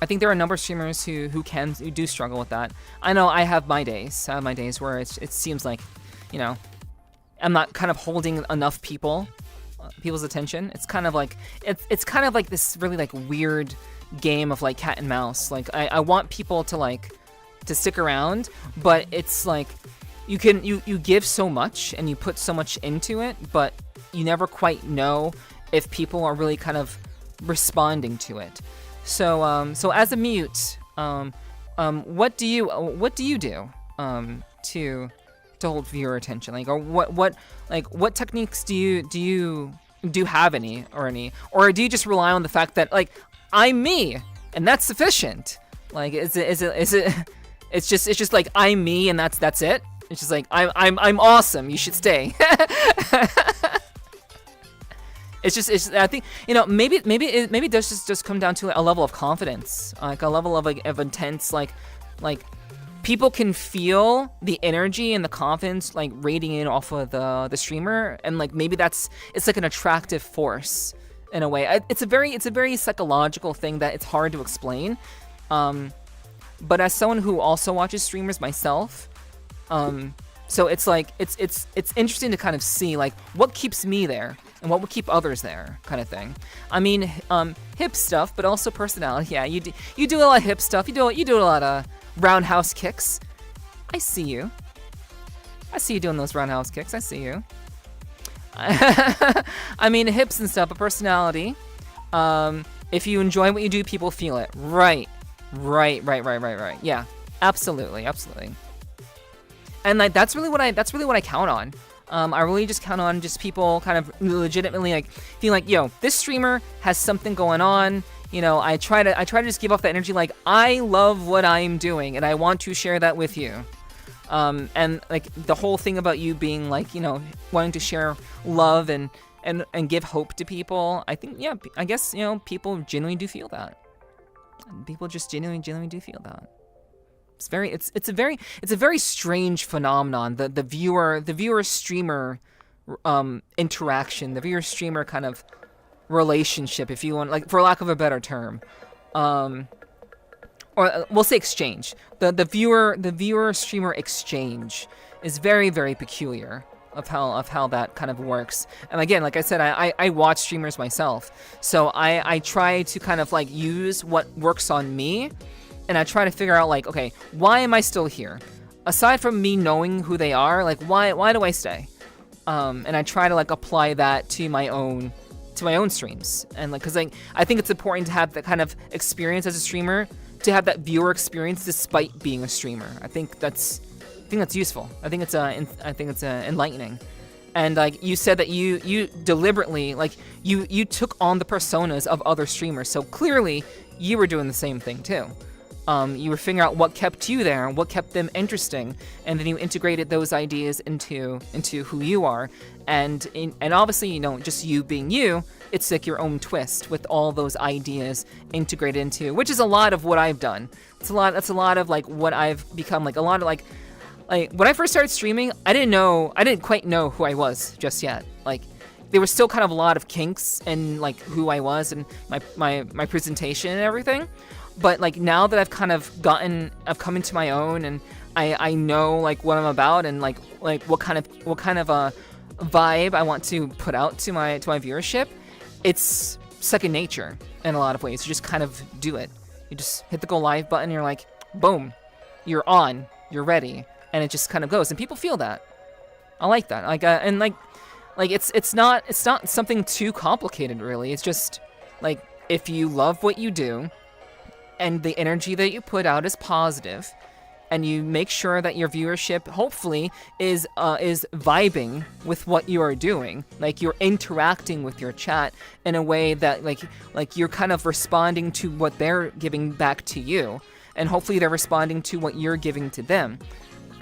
I think there are a number of streamers who do struggle with that. I know I have my days. I have my days where it seems like, you know, I'm not kind of holding enough people's attention. It's kind of like it's kind of like this really like weird game of like cat and mouse. Like I want people to stick around, but it's like you give so much and you put so much into it, but you never quite know if people are really kind of responding to it. So so as a mute, what do you do to hold viewer attention? Like, or what techniques do you have any, or do you just rely on the fact that like I'm me and that's sufficient? Like, is it it's just like I'm me and that's it? It's just like I'm awesome. You should stay. It's just I think, you know, maybe it does just come down to a level of confidence, like a level of intense like people can feel the energy and the confidence like radiating off of the streamer, and like maybe it's like an attractive force in a way. It's a very psychological thing that it's hard to explain. But as someone who also watches streamers myself, so it's like it's interesting to kind of see like what keeps me there and what would keep others there, kind of thing. I mean, hip stuff, but also personality. Yeah, you do a lot of hip stuff. You do a lot of roundhouse kicks. I see you doing those roundhouse kicks. I see you. I mean, hips and stuff, but personality. If you enjoy what you do, people feel it. Right. Yeah, absolutely. And like that's really what I count on. I really just count on just people kind of legitimately like feeling like, yo, this streamer has something going on. You know, I try to just give off that energy like I love what I'm doing and I want to share that with you. And like the whole thing about you being like, you know, wanting to share love and give hope to people. I think, yeah, I guess, you know, people genuinely do feel that. People just genuinely do feel that. It's a very strange phenomenon. The viewer streamer interaction, the viewer streamer kind of relationship, if you want, like, for lack of a better term, or we'll say exchange. The viewer streamer exchange is very, very peculiar of how that kind of works. And again, like I said, I watch streamers myself, so I try to kind of like use what works on me. And I try to figure out like, okay, why am I still here? Aside from me knowing who they are, like why do I stay? And I try to like apply that to my own streams. And like, cause like, I think it's important to have that kind of experience as a streamer, to have that viewer experience despite being a streamer. I think that's useful. I think it's enlightening. And like you said that you deliberately, like you took on the personas of other streamers. So clearly you were doing the same thing too. You were figuring out what kept you there and what kept them interesting, and then you integrated those ideas into who you are. And obviously, you know, just you being you, it's like your own twist with all those ideas integrated into, which is a lot of what I've done. That's a lot of like what I've become. Like a lot of like when I first started streaming, I didn't quite know who I was just yet. Like there was still kind of a lot of kinks in like who I was and my presentation and everything. But like now that I've come into my own, and I know like what I'm about, and like what kind of a vibe I want to put out to my viewership, it's second nature in a lot of ways. You just kind of do it. You just hit the go live button, and you're like, boom, you're on, you're ready, and it just kind of goes, and people feel that. I like that. It's not something too complicated really. It's just like if you love what you do, and the energy that you put out is positive, and you make sure that your viewership hopefully is vibing with what you are doing, like you're interacting with your chat in a way that like you're kind of responding to what they're giving back to you, and hopefully they're responding to what you're giving to them.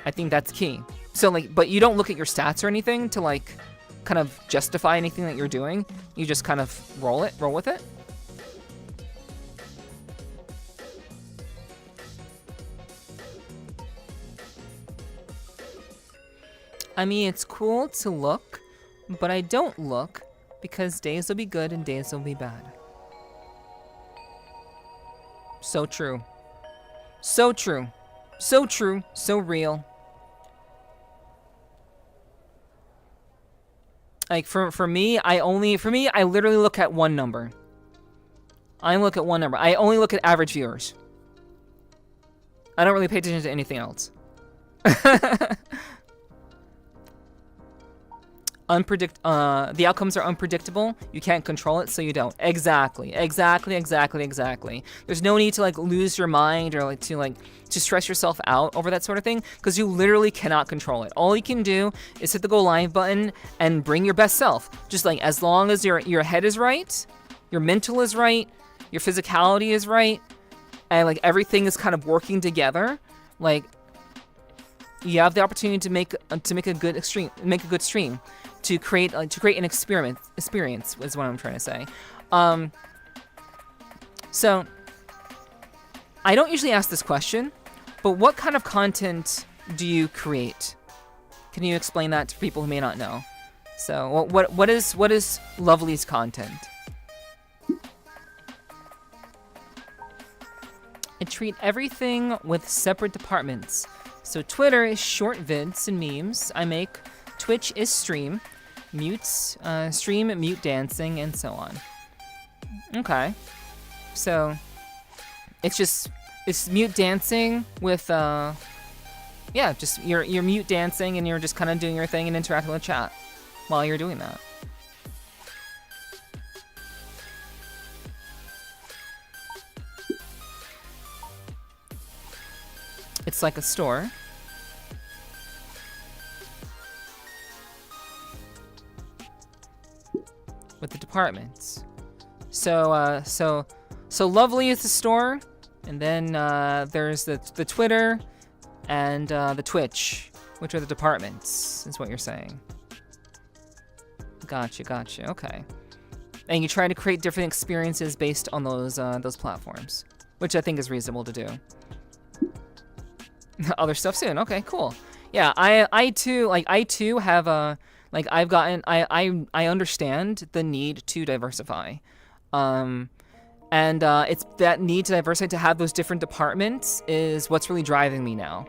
I think that's key. So like, but you don't look at your stats or anything to like kind of justify anything that you're doing. You just kind of roll with it. I mean, it's cool to look, but I don't look because days will be good and days will be bad. So true. So true. So true. So real. Like for me, I literally look at one number. I only look at average viewers. I don't really pay attention to anything else. The outcomes are unpredictable. You can't control it, so you don't. Exactly. There's no need to like lose your mind or to stress yourself out over that sort of thing, because you literally cannot control it. All you can do is hit the go live button and bring your best self. Just like as long as your head is right, your mental is right, your physicality is right, and like everything is kind of working together, like you have the opportunity to make a good stream. To create an experience is what I'm trying to say. So I don't usually ask this question, but what kind of content do you create? Can you explain that to people who may not know? So what is Lovely's content? I treat everything with separate departments. So Twitter is short vids and memes I make. Twitch is stream, mute dancing, and so on. Okay, so it's mute dancing with just you're mute dancing, and you're just kind of doing your thing and interacting with chat while you're doing that. It's like a store. With the departments. So Lovelyy is the store, and then there's the Twitter and the Twitch, which are the departments, is what you're saying. Gotcha, okay. And you try to create different experiences based on those platforms, which I think is reasonable to do. Other stuff soon, okay, cool. Yeah, I too have a I understand the need to diversify. And it's that need to diversify, to have those different departments is what's really driving me now.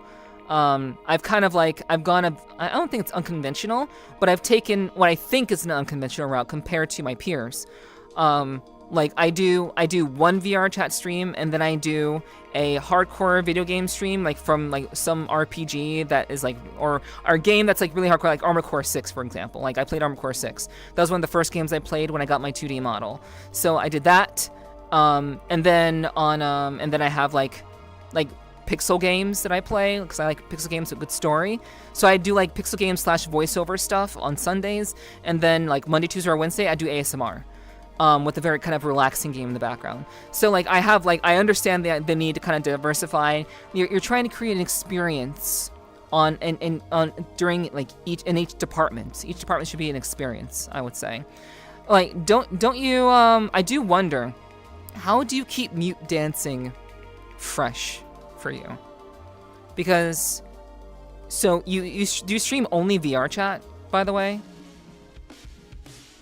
I don't think it's unconventional, but I've taken what I think is an unconventional route compared to my peers. I do one VRChat stream, and then I do a hardcore video game stream, from some RPG that is or a game that's really hardcore, like Armored Core 6, for example. I played Armored Core 6. That was one of the first games I played when I got my 2D model. So I did that, and then I have pixel games that I play, because I like pixel games with good story. So I do pixel games / voiceover stuff on Sundays, and then Monday, Tuesday, or Wednesday I do ASMR. with a very kind of relaxing game in the background. So like I understand the need to kind of diversify. You're trying to create an experience during like each department. Each department should be an experience, I would say. Like don't you I do wonder, how do you keep mute dancing fresh for you? Because so do you stream only VRChat, by the way?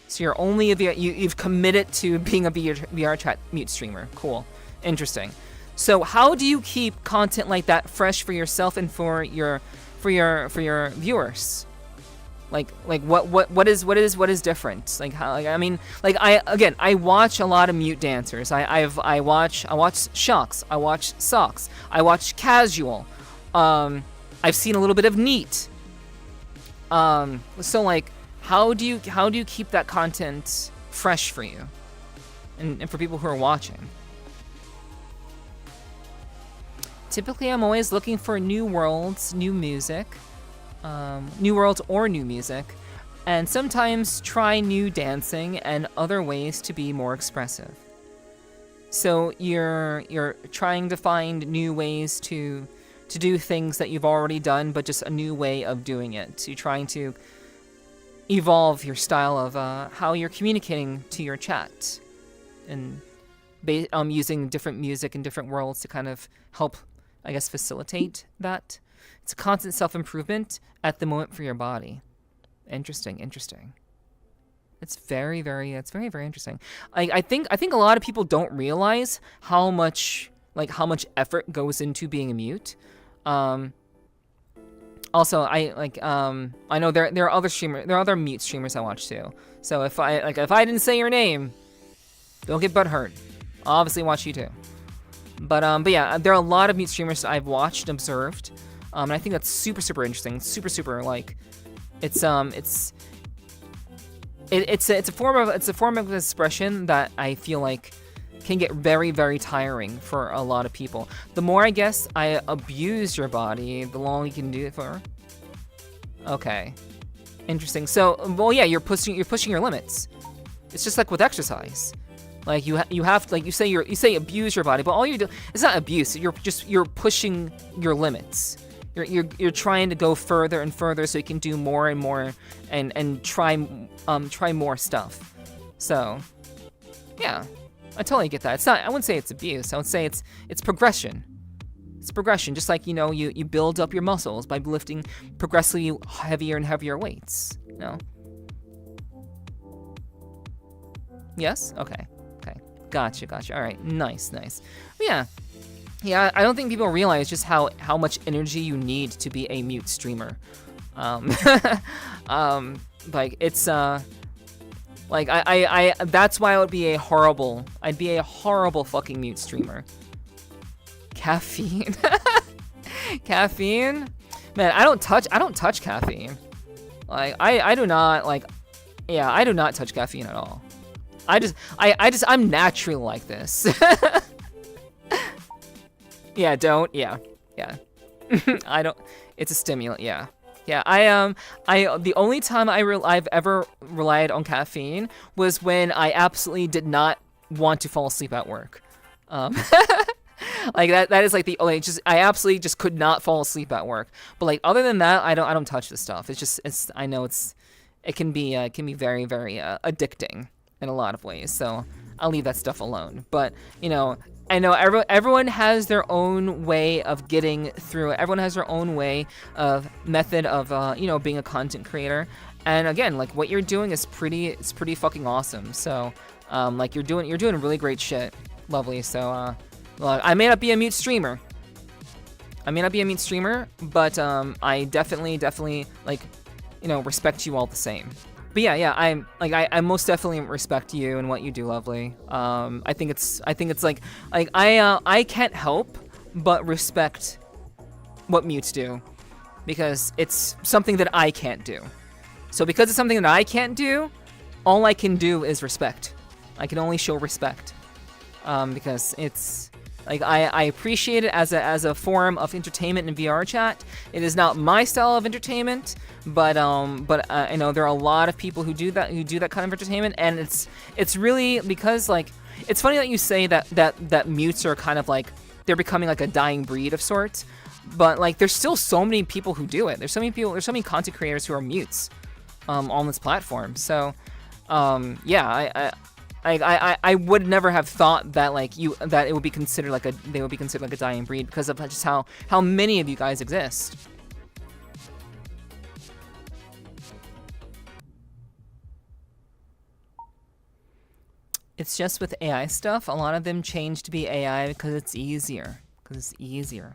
So you're only you've committed to being a VRChat mute streamer. Cool. Interesting. So how do you keep content like that fresh for yourself and for your viewers? Like what is different? Like how, like, I mean, like I watch a lot of mute dancers. I watch Shocks, I watch Socks, I watch Casual. I've seen a little bit of Neat. So like how do you keep that content fresh for you and for people who are watching? Typically, I'm always looking for new worlds, new music, new worlds or new music, and sometimes try new dancing and other ways to be more expressive. So you're trying to find new ways to do things that you've already done, but just a new way of doing it. So you're trying to evolve your style of how you're communicating to your chat, and using different music and different worlds to kind of help, I guess, facilitate that. It's a constant self-improvement at the moment for your body. Interesting. It's very interesting. I think a lot of people don't realize how much effort goes into being a mute. Also, I know there are other mute streamers I watch too. So if I didn't say your name, don't get butthurt. I'll obviously watch you too. But yeah, there are a lot of mute streamers I've watched and observed, and I think that's super interesting. Super like, it's a form of expression that I feel like can get very tiring for a lot of people. The more, I guess, I abuse your body, the longer you can do it for. Okay, interesting. So, well, yeah, you're pushing your limits. It's just like with exercise. Like you have like you say abuse your body, but all you do, it's not abuse. You're pushing your limits. You're trying to go further and further so you can do more and more and try more stuff. So, yeah. I totally get that. I wouldn't say it's abuse. I would say it's progression. It's progression, just like, you build up your muscles by lifting progressively heavier and heavier weights. Yes? Okay. Gotcha. All right. Nice. Yeah. I don't think people realize just how much energy you need to be a mute streamer. Like it's like I that's why I'd be a horrible fucking mute streamer. Caffeine. Caffeine? Man, I don't touch caffeine. Like I do not touch caffeine at all. I'm naturally like this. Yeah, I don't, it's a stimulant, yeah. The only time I've ever relied on caffeine was when I absolutely did not want to fall asleep at work. Like that is like the only, I absolutely just could not fall asleep at work. But like other than that, I don't touch this stuff. I know it can be very addicting in a lot of ways. So I'll leave that stuff alone. But I know everyone has their own way of getting through it. Everyone has their own method of being a content creator. And again, like what you're doing is pretty fucking awesome. So like you're doing really great shit, Lovelyy. So I may not be a mute streamer. But I definitely like respect you all the same. But yeah, I most definitely respect you and what you do, Lovelyy. I think it's like I can't help but respect what mutes do, because it's something that I can't do. So because it's something that I can't do, all I can do is respect. I can only show respect, because it's Like I appreciate it as a form of entertainment in VRChat. It is not my style of entertainment, but I know there are a lot of people who do that kind of entertainment, and it's really because like it's funny that you say that mutes are kind of like they're becoming like a dying breed of sorts, but like there's still so many people who do it. There's so many content creators who are mutes on this platform. So yeah, I would never have thought that that it would be considered like a dying breed because of just how many of you guys exist. It's just with AI stuff, a lot of them change to be AI because it's easier.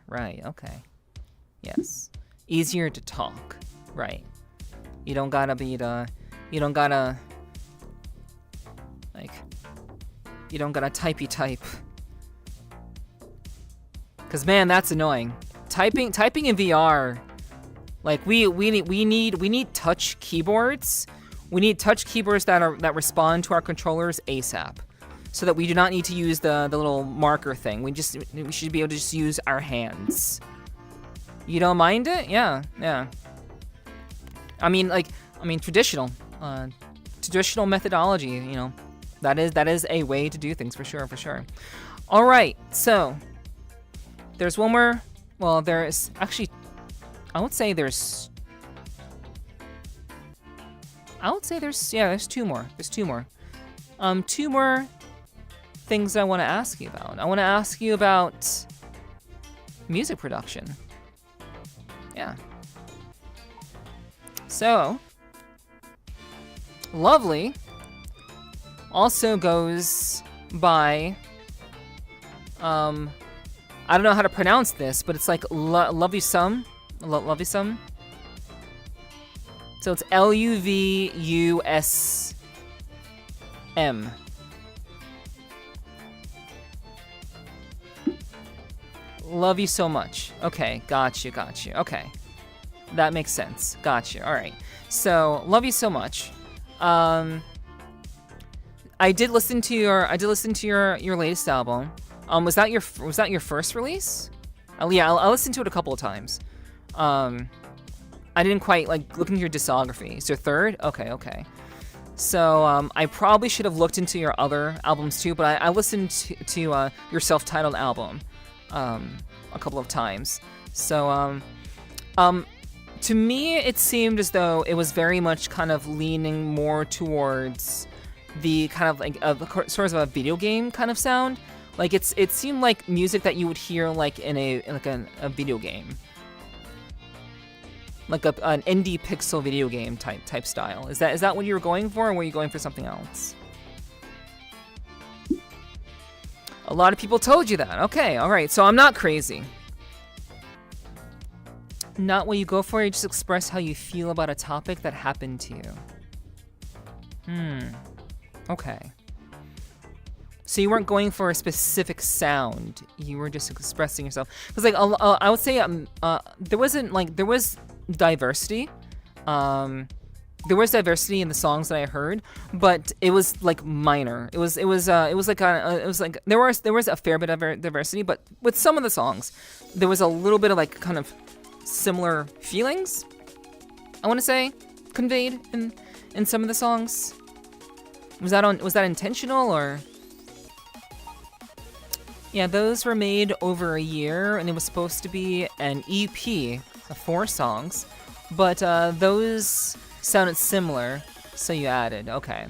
Right, okay. Yes. Easier to talk. Right. You don't gotta typey type. Cause man, that's annoying. Typing in VR, like we need touch keyboards. We need touch keyboards that respond to our controllers ASAP, so that we do not need to use the little marker thing. We should be able to just use our hands. You don't mind it? Yeah. I mean traditional methodology. You know, that is a way to do things for sure. All right, so there's one more. Well, there's actually, I would say there's two more. There's two more. Two more things I want to ask you about. I want to ask you about music production. Yeah. So, Lovelyy also goes by, I don't know how to pronounce this, but it's like Luvusm. Luvusm. So it's Luvusm. Love you so much. Okay, got you. Okay, that makes sense. Got you. All right. So love you so much. I did listen to your latest album. Was that your first release? Yeah, I listened to it a couple of times. I didn't quite look into your discography. It's your third? Okay. So I probably should have looked into your other albums too, but I listened to your self-titled album a couple of times. So to me, it seemed as though it was very much kind of leaning more towards the kind of sort of a video game kind of sound. Like it seemed like music that you would hear in a video game. Like an indie pixel video game type style. Is that what you were going for, or were you going for something else? A lot of people told you that. Okay, all right. So I'm not crazy. Not what you go for. You just express how you feel about a topic that happened to you. Okay. So you weren't going for a specific sound. You were just expressing yourself. Because I would say there was diversity. There was diversity in the songs that I heard, but it was minor. There was a fair bit of diversity, but with some of the songs, there was a little bit of kind of similar feelings, I want to say, conveyed in some of the songs. Was that intentional, or? Yeah, those were made over a year, and it was supposed to be an EP of 4 songs, but those sounded similar, so you added. Okay,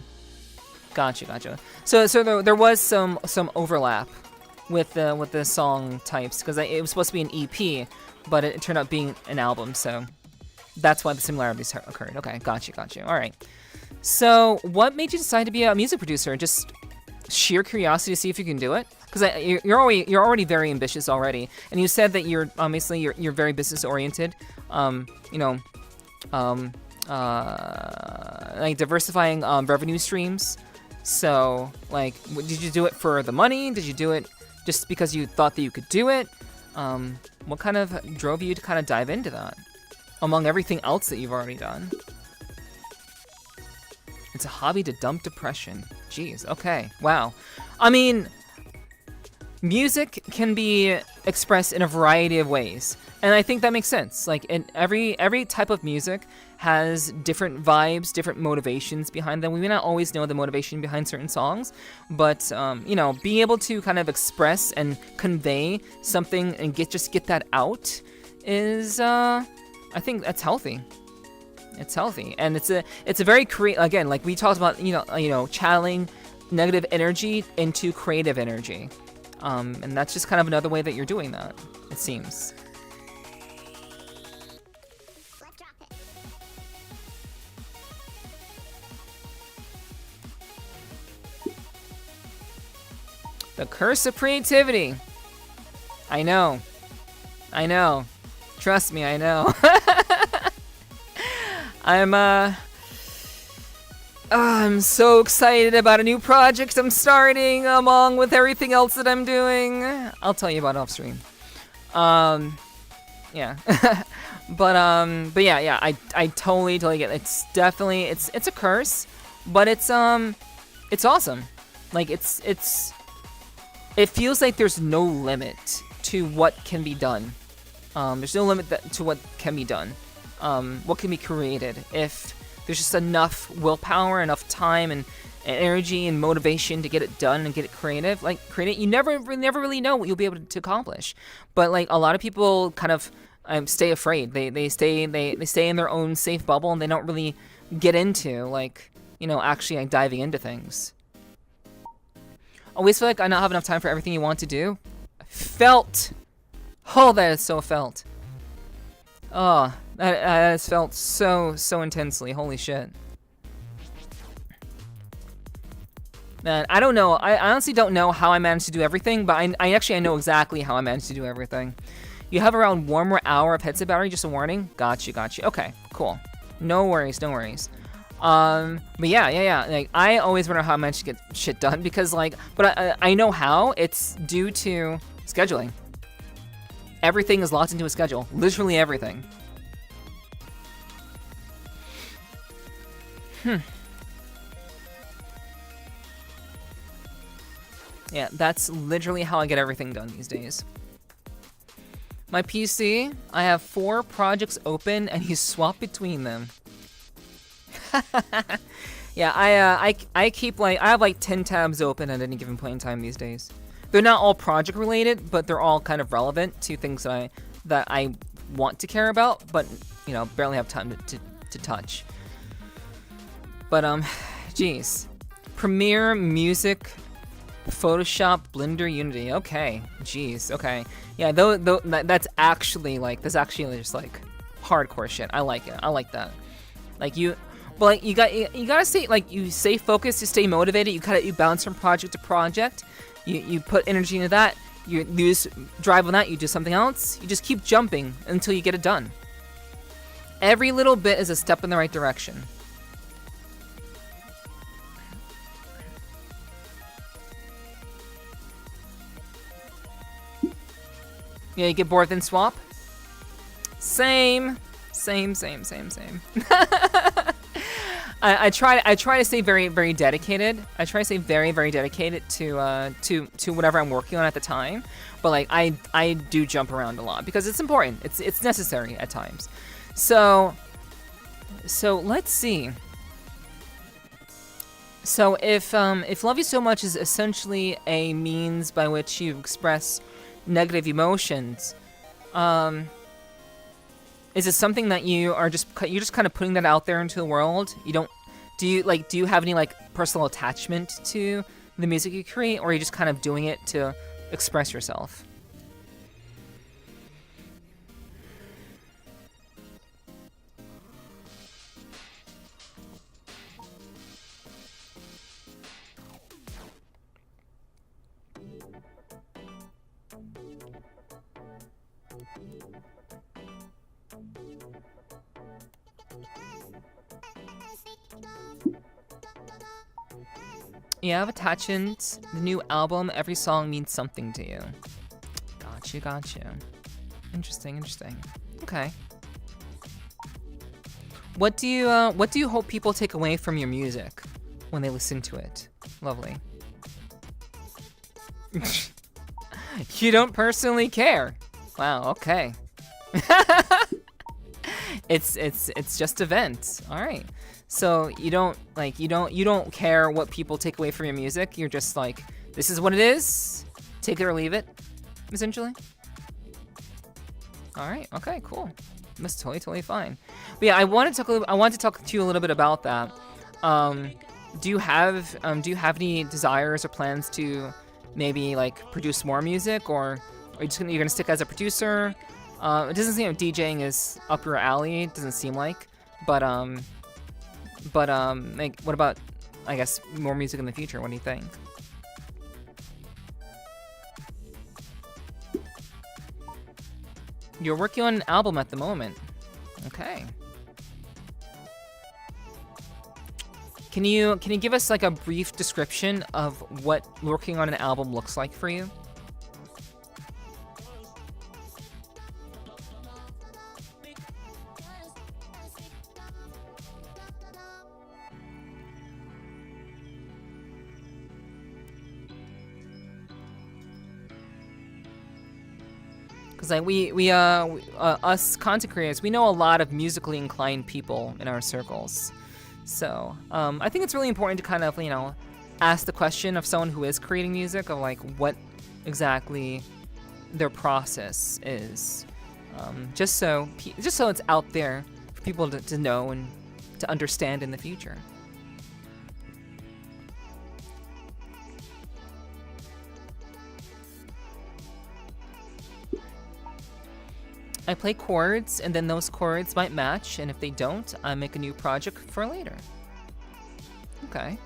gotcha. So there was some overlap with the song types, because it was supposed to be an EP, but it turned out being an album, so that's why the similarities occurred. Okay, gotcha. All right. So what made you decide to be a music producer? Just sheer curiosity to see if you can do it? Because you're already very ambitious already, and you said that you're very business oriented. Diversifying revenue streams. So did you do it for the money? Did you do it just because you thought that you could do it? What kind of drove you to kind of dive into that, among everything else that you've already done? It's a hobby to dump depression. Jeez, okay, wow. I mean, music can be expressed in a variety of ways, and I think that makes sense. Like, in every type of music has different vibes, different motivations behind them. We may not always know the motivation behind certain songs, but you know, being able to kind of express and convey something and get that out is, I think that's healthy. It's healthy, and it's a very again, like we talked about, you know, channeling negative energy into creative energy. And that's just kind of another way that you're doing that, it seems. The curse of creativity. I know. Trust me, I know. I'm so excited about a new project I'm starting, along with everything else that I'm doing. I'll tell you about it off stream. Yeah. but yeah, I totally get it. It's definitely, it's a curse, but it's awesome. Like, it feels like there's no limit to what can be done. There's no limit to what can be done. What can be created if there's just enough willpower, enough time, and energy and motivation to get it done and get it creative. Like, you never really know what you'll be able to accomplish. But like, a lot of people kind of stay afraid. They stay in their own safe bubble, and they don't really get into, like, you know, actually like diving into things. Always feel like I don't have enough time for everything you want to do. Felt. Oh, that is so felt. Oh, that has felt so intensely. Holy shit. Man, I don't know. I honestly don't know how I managed to do everything, but I know exactly how I managed to do everything. You have around 1 more hour of headset battery, just a warning. Got you. Okay, cool. No worries. But yeah. Like, I always wonder how I managed to get shit done, because like, but I know how. It's due to scheduling. Everything is locked into a schedule. Literally everything. Yeah, that's literally how I get everything done these days. My PC, I have 4 projects open, and you swap between them. Yeah, I keep like, I have like 10 tabs open at any given point in time these days. They're not all project related, but they're all kind of relevant to things that I want to care about, but you know, barely have time to touch. But geez, Premiere, Music, Photoshop, Blender, Unity. Okay, geez, okay, yeah, that's actually just like hardcore shit. I like it. I like that. Like, but like, you gotta stay, like, you stay focused, you stay motivated. You bounce from project to project. You put energy into that. You lose drive on that. You do something else. You just keep jumping until you get it done. Every little bit is a step in the right direction. Yeah, you get bored then swap. Same. I try to stay very dedicated. I try to stay very dedicated to whatever I'm working on at the time. But like, I do jump around a lot because it's important. It's necessary at times. So let's see. So if Love You So Much is essentially a means by which you express negative emotions, is it something that you're just kind of putting that out there into the world? Do you have any like personal attachment to the music you create, or are you just kind of doing it to express yourself? You have attachment. The new album, every song means something to you. Gotcha. Interesting. Okay. What do you hope people take away from your music when they listen to it? Lovely. You don't personally care. Wow, okay. It's just events. All right. So you don't care what people take away from your music. You're just like, this is what it is. Take it or leave it, essentially. All right. Okay. Cool. That's totally fine. But yeah, I want to talk to you a little bit about that. Do you have any desires or plans to maybe like produce more music, or are you you're gonna stick as a producer? It doesn't seem like DJing is up your alley. It doesn't seem like, but like, what about, I guess, more music in the future? What do you think? You're working on an album at the moment. Okay. Can you give us like a brief description of what working on an album looks like for you? Because like we us content creators, we know a lot of musically inclined people in our circles. So I think it's really important to kind of, you know, ask the question of someone who is creating music of like what exactly their process is, just so it's out there for people to know and to understand in the future. I play chords, and then those chords might match, and if they don't, I make a new project for later. Okay.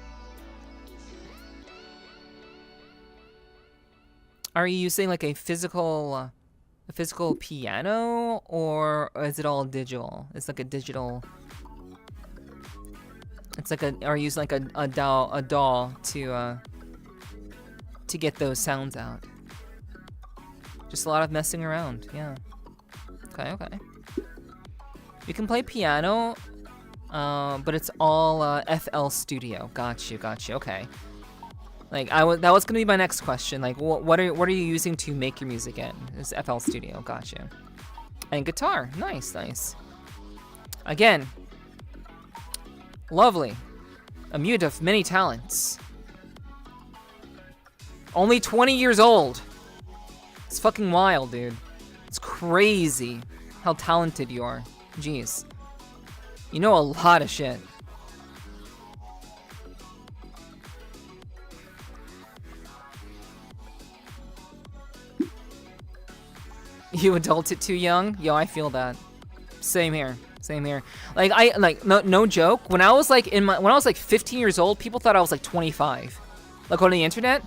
Are you using like a physical piano, or is it all digital? It's like a digital. It's like a. Are you using like a DAW to get those sounds out? Just a lot of messing around, yeah. Okay. You can play piano, but it's all FL Studio. Got you. Okay. Like that was gonna be my next question. Like, what are you using to make your music in? It's FL Studio. Got you. And guitar. Nice. Again, Lovelyy, a mute of many talents. Only 20 years old. It's fucking wild, dude. It's crazy how talented you are. Jeez. You know a lot of shit. You adulted too young? Yo, I feel that. Same here. Like no joke. When I was like 15 years old, people thought I was like 25. Like on the internet,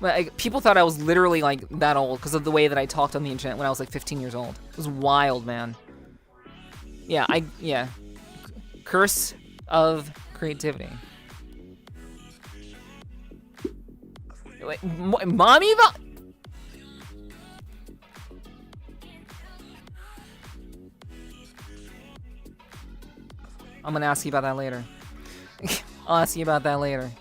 like, people thought I was literally like that old because of the way that I talked on the internet when I was like 15 years old. It was wild, man. Yeah, curse of creativity. Wait, mommy? I'm gonna ask you about that later. I'll ask you about that later.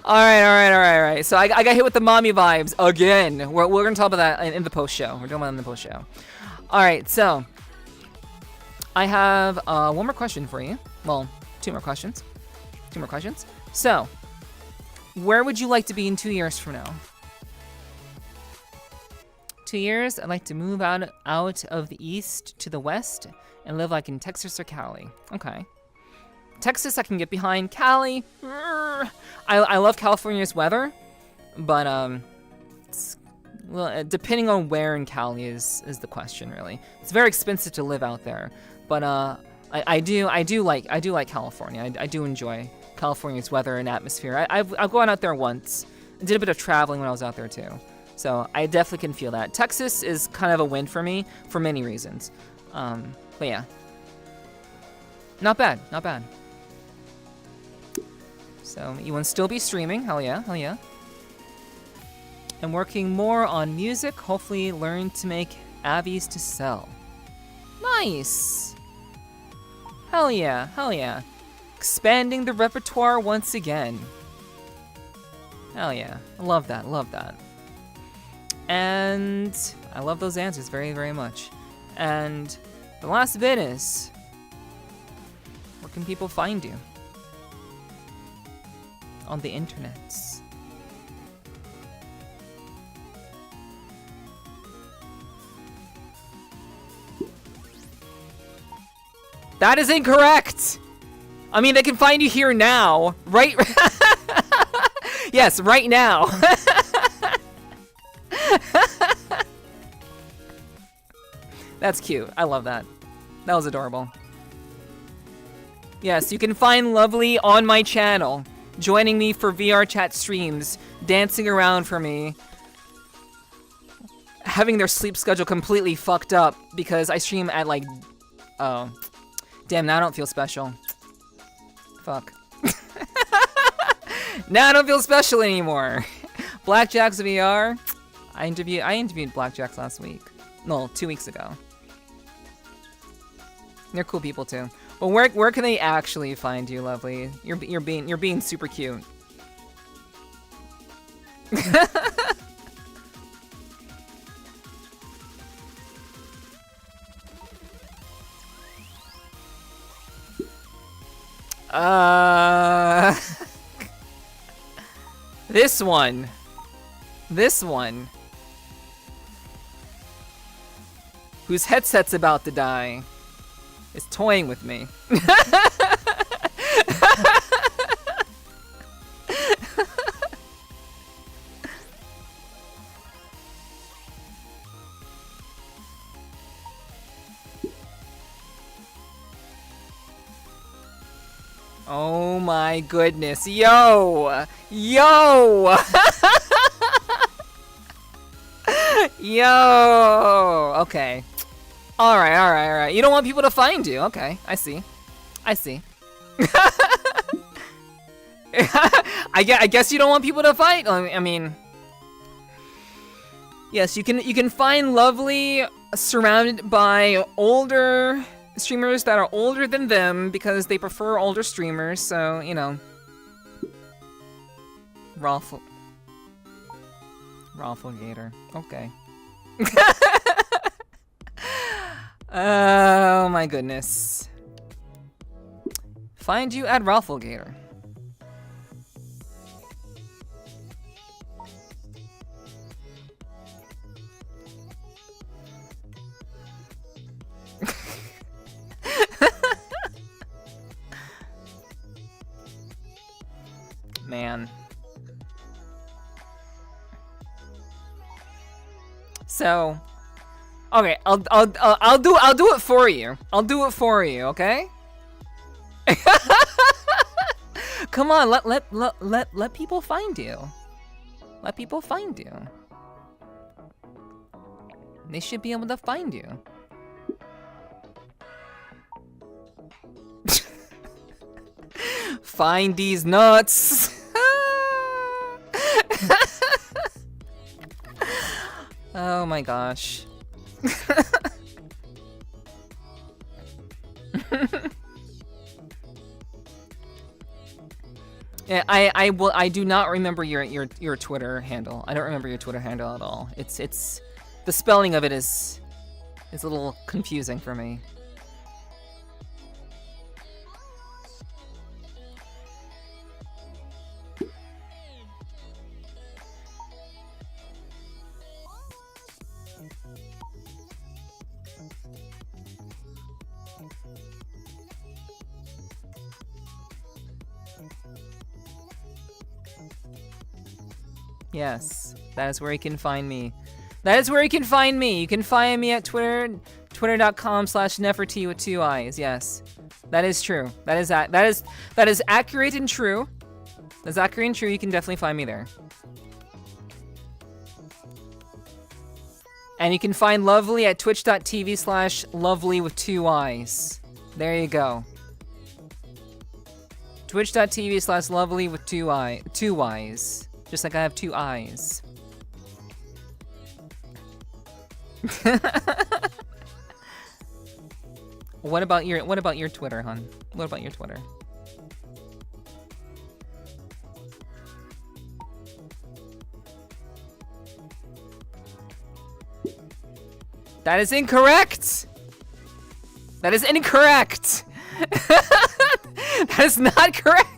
All right. So I got hit with the mommy vibes again. We're gonna talk about that in the post show. We're doing about that in the post show. All right, so I have one more question for you. Well, two more questions. So, where would you like to be in 2 years from now? 2 years, I'd like to move out of the east to the west and live like in Texas or Cali. Okay. Texas I can get behind. Cali, I love California's weather, but depending on where in Cali is the question, really. It's very expensive to live out there, but I do like California. I do enjoy California's weather and atmosphere. I've gone out there once and did a bit of traveling when I was out there too, so I definitely can feel that. Texas is kind of a win for me for many reasons, but yeah, not bad. So you want to still be streaming? Hell yeah. And working more on music, hopefully learn to make Abbeys to sell. Nice! Hell yeah. Expanding the repertoire once again. Hell yeah. I love that, love that. And I love those answers very, very much. And the last bit is, where can people find you? On the internets. That is incorrect! I mean, they can find you here now, right? Yes, right now. That's cute. I love that. That was adorable. Yes, you can find Lovelyy on my channel, joining me for VRChat streams, dancing around for me, having their sleep schedule completely fucked up because I stream at like, oh, damn, now I don't feel special. Fuck. Now I don't feel special anymore. Blackjacks VR. I interviewed Blackjacks last week. No, 2 weeks ago. They're cool people too. Well, where can they actually find you, Lovelyy? You're being super cute. This one. This one. Whose headset's about to die is toying with me. Oh my goodness. Yo! Yo! Yo! Okay. Alright, alright, alright. You don't want people to find you. Okay, I see. I see. I guess you don't want people to fight. I mean... Yes, you can find Lovelyy surrounded by older streamers that are older than them because they prefer older streamers, so, you know. Rafflegator. Okay. Oh my goodness. Find you at Rafflegator. Man. So, okay, I'll do it for you. I'll do it for you, okay? Come on, let people find you. Let people find you. They should be able to find you. Find these nuts. Oh my gosh. Yeah, I do not remember your Twitter handle. I don't remember your Twitter handle at all. It's the spelling of it is a little confusing for me. Yes, that is where you can find me. That is where you can find me. You can find me at Twitter, twitter.com/Nepherti with 2 I's. Yes, that is true. That is accurate and true. That's accurate and true. You can definitely find me there. And you can find Lovelyy at twitch.tv/Lovelyy with 2 I's. There you go. Twitch.tv/Lovelyy with 2 Y's. Just like I have 2 eyes. What about your Twitter, hon? What about your Twitter? That is incorrect. That is incorrect. That is not correct.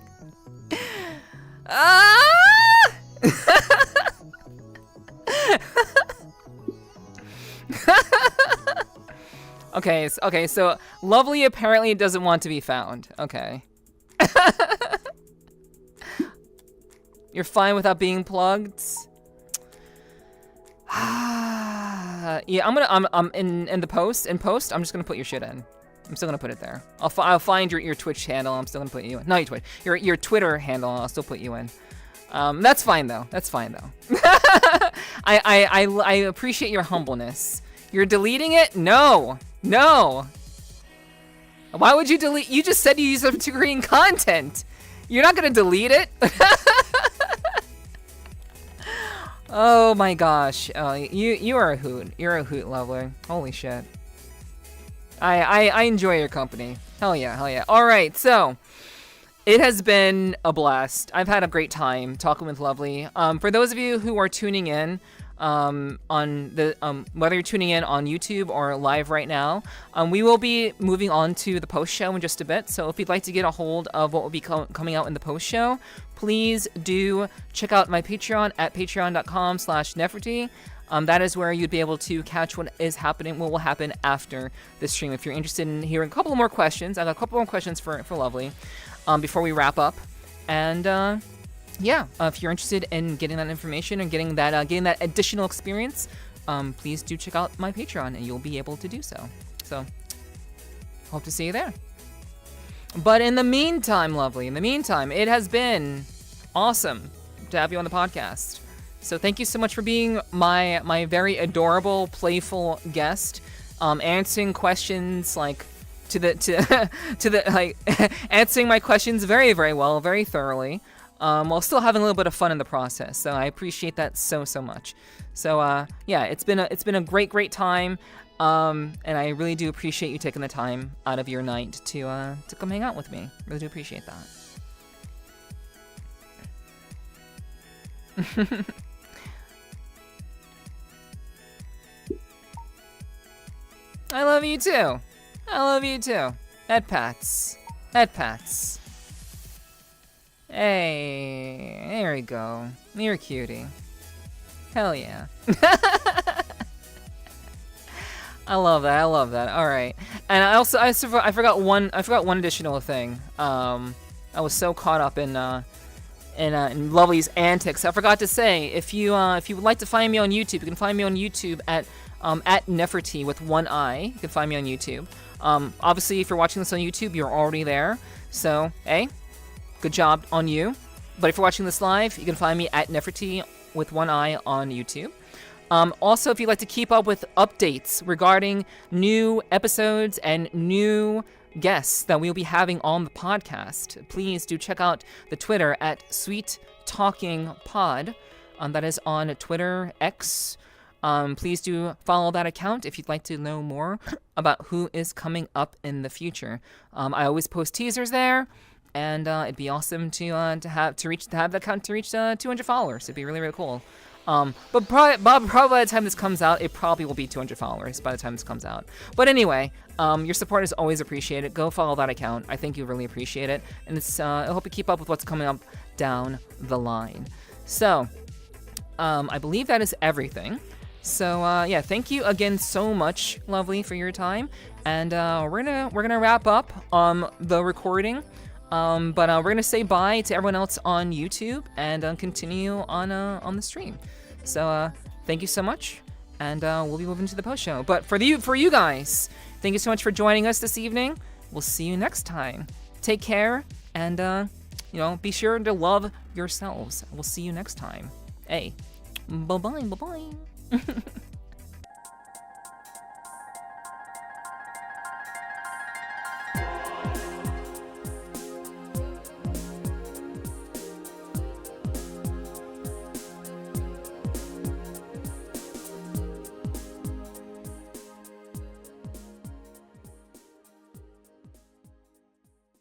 Okay, so Lovelyy apparently doesn't want to be found. Okay. You're fine without being plugged? Yeah, I'm in the post. In post, I'm just gonna put your shit in. I'm still gonna put it there. I'll find your Twitch handle. I'm still gonna put you in. Not your Twitch. Your Twitter handle. I'll still put you in. That's fine though. That's fine though. I appreciate your humbleness. You're deleting it? No. No. Why would you delete? You just said you use it to create content. You're not gonna delete it. Oh my gosh. You are a hoot. You're a hoot, Lovelyy. Holy shit. I enjoy your company. Hell yeah, hell yeah. All right, so it has been a blast. I've had a great time talking with Lovelyy. For those of you who are tuning in, on the whether you're tuning in on YouTube or live right now, we will be moving on to the post show in just a bit. So if you'd like to get a hold of what will be coming out in the post show, please do check out my Patreon at patreon.com/Nepherti. That is where you'd be able to catch what is happening, what will happen after the stream. If you're interested in hearing a couple more questions, I got a couple more questions for Lovelyy before we wrap up. And yeah, if you're interested in getting that information and getting that additional experience, please do check out my Patreon, and you'll be able to do so. So, hope to see you there. But in the meantime, Lovelyy, it has been awesome to have you on the podcast. So thank you so much for being my very adorable, playful guest, answering questions like answering my questions very, very well, very thoroughly. While still having a little bit of fun in the process. So I appreciate that so much. So yeah, it's been a great time, and I really do appreciate you taking the time out of your night to come hang out with me. Really do appreciate that. I love you too. I love you too. Head pats. Head pats. Hey, there we go. You're a cutie. Hell yeah. I love that. I love that. All right. And I forgot one additional thing. I was so caught up in Lovelyy's antics. I forgot to say, if you would like to find me on YouTube, you can find me on YouTube at Nepherti with one I. You can find me on YouTube. Obviously, if you're watching this on YouTube, you're already there. So, hey, good job on you. But if you're watching this live, you can find me at Nepherti with one I on YouTube. Also, if you'd like to keep up with updates regarding new episodes and new guests that we'll be having on the podcast, please do check out the Twitter at Sweet Talking Pod. That is on Twitter X. Please do follow that account if you'd like to know more about who is coming up in the future. I always post teasers there, and it'd be awesome to have the account to reach 200 followers. It'd be really, really cool. But probably by the time this comes out, it probably will be 200 followers by the time this comes out. But anyway, your support is always appreciated. Go follow that account. I think you really appreciate it, and I hope you keep up with what's coming up down the line. So, I believe that is everything. So yeah, thank you again so much, Lovelyy, for your time, and we're gonna wrap up the recording, but we're gonna say bye to everyone else on YouTube and continue on the stream. So thank you so much, and we'll be moving to the post show. But for you guys, thank you so much for joining us this evening. We'll see you next time. Take care, and be sure to love yourselves. We'll see you next time. Hey, bye bye.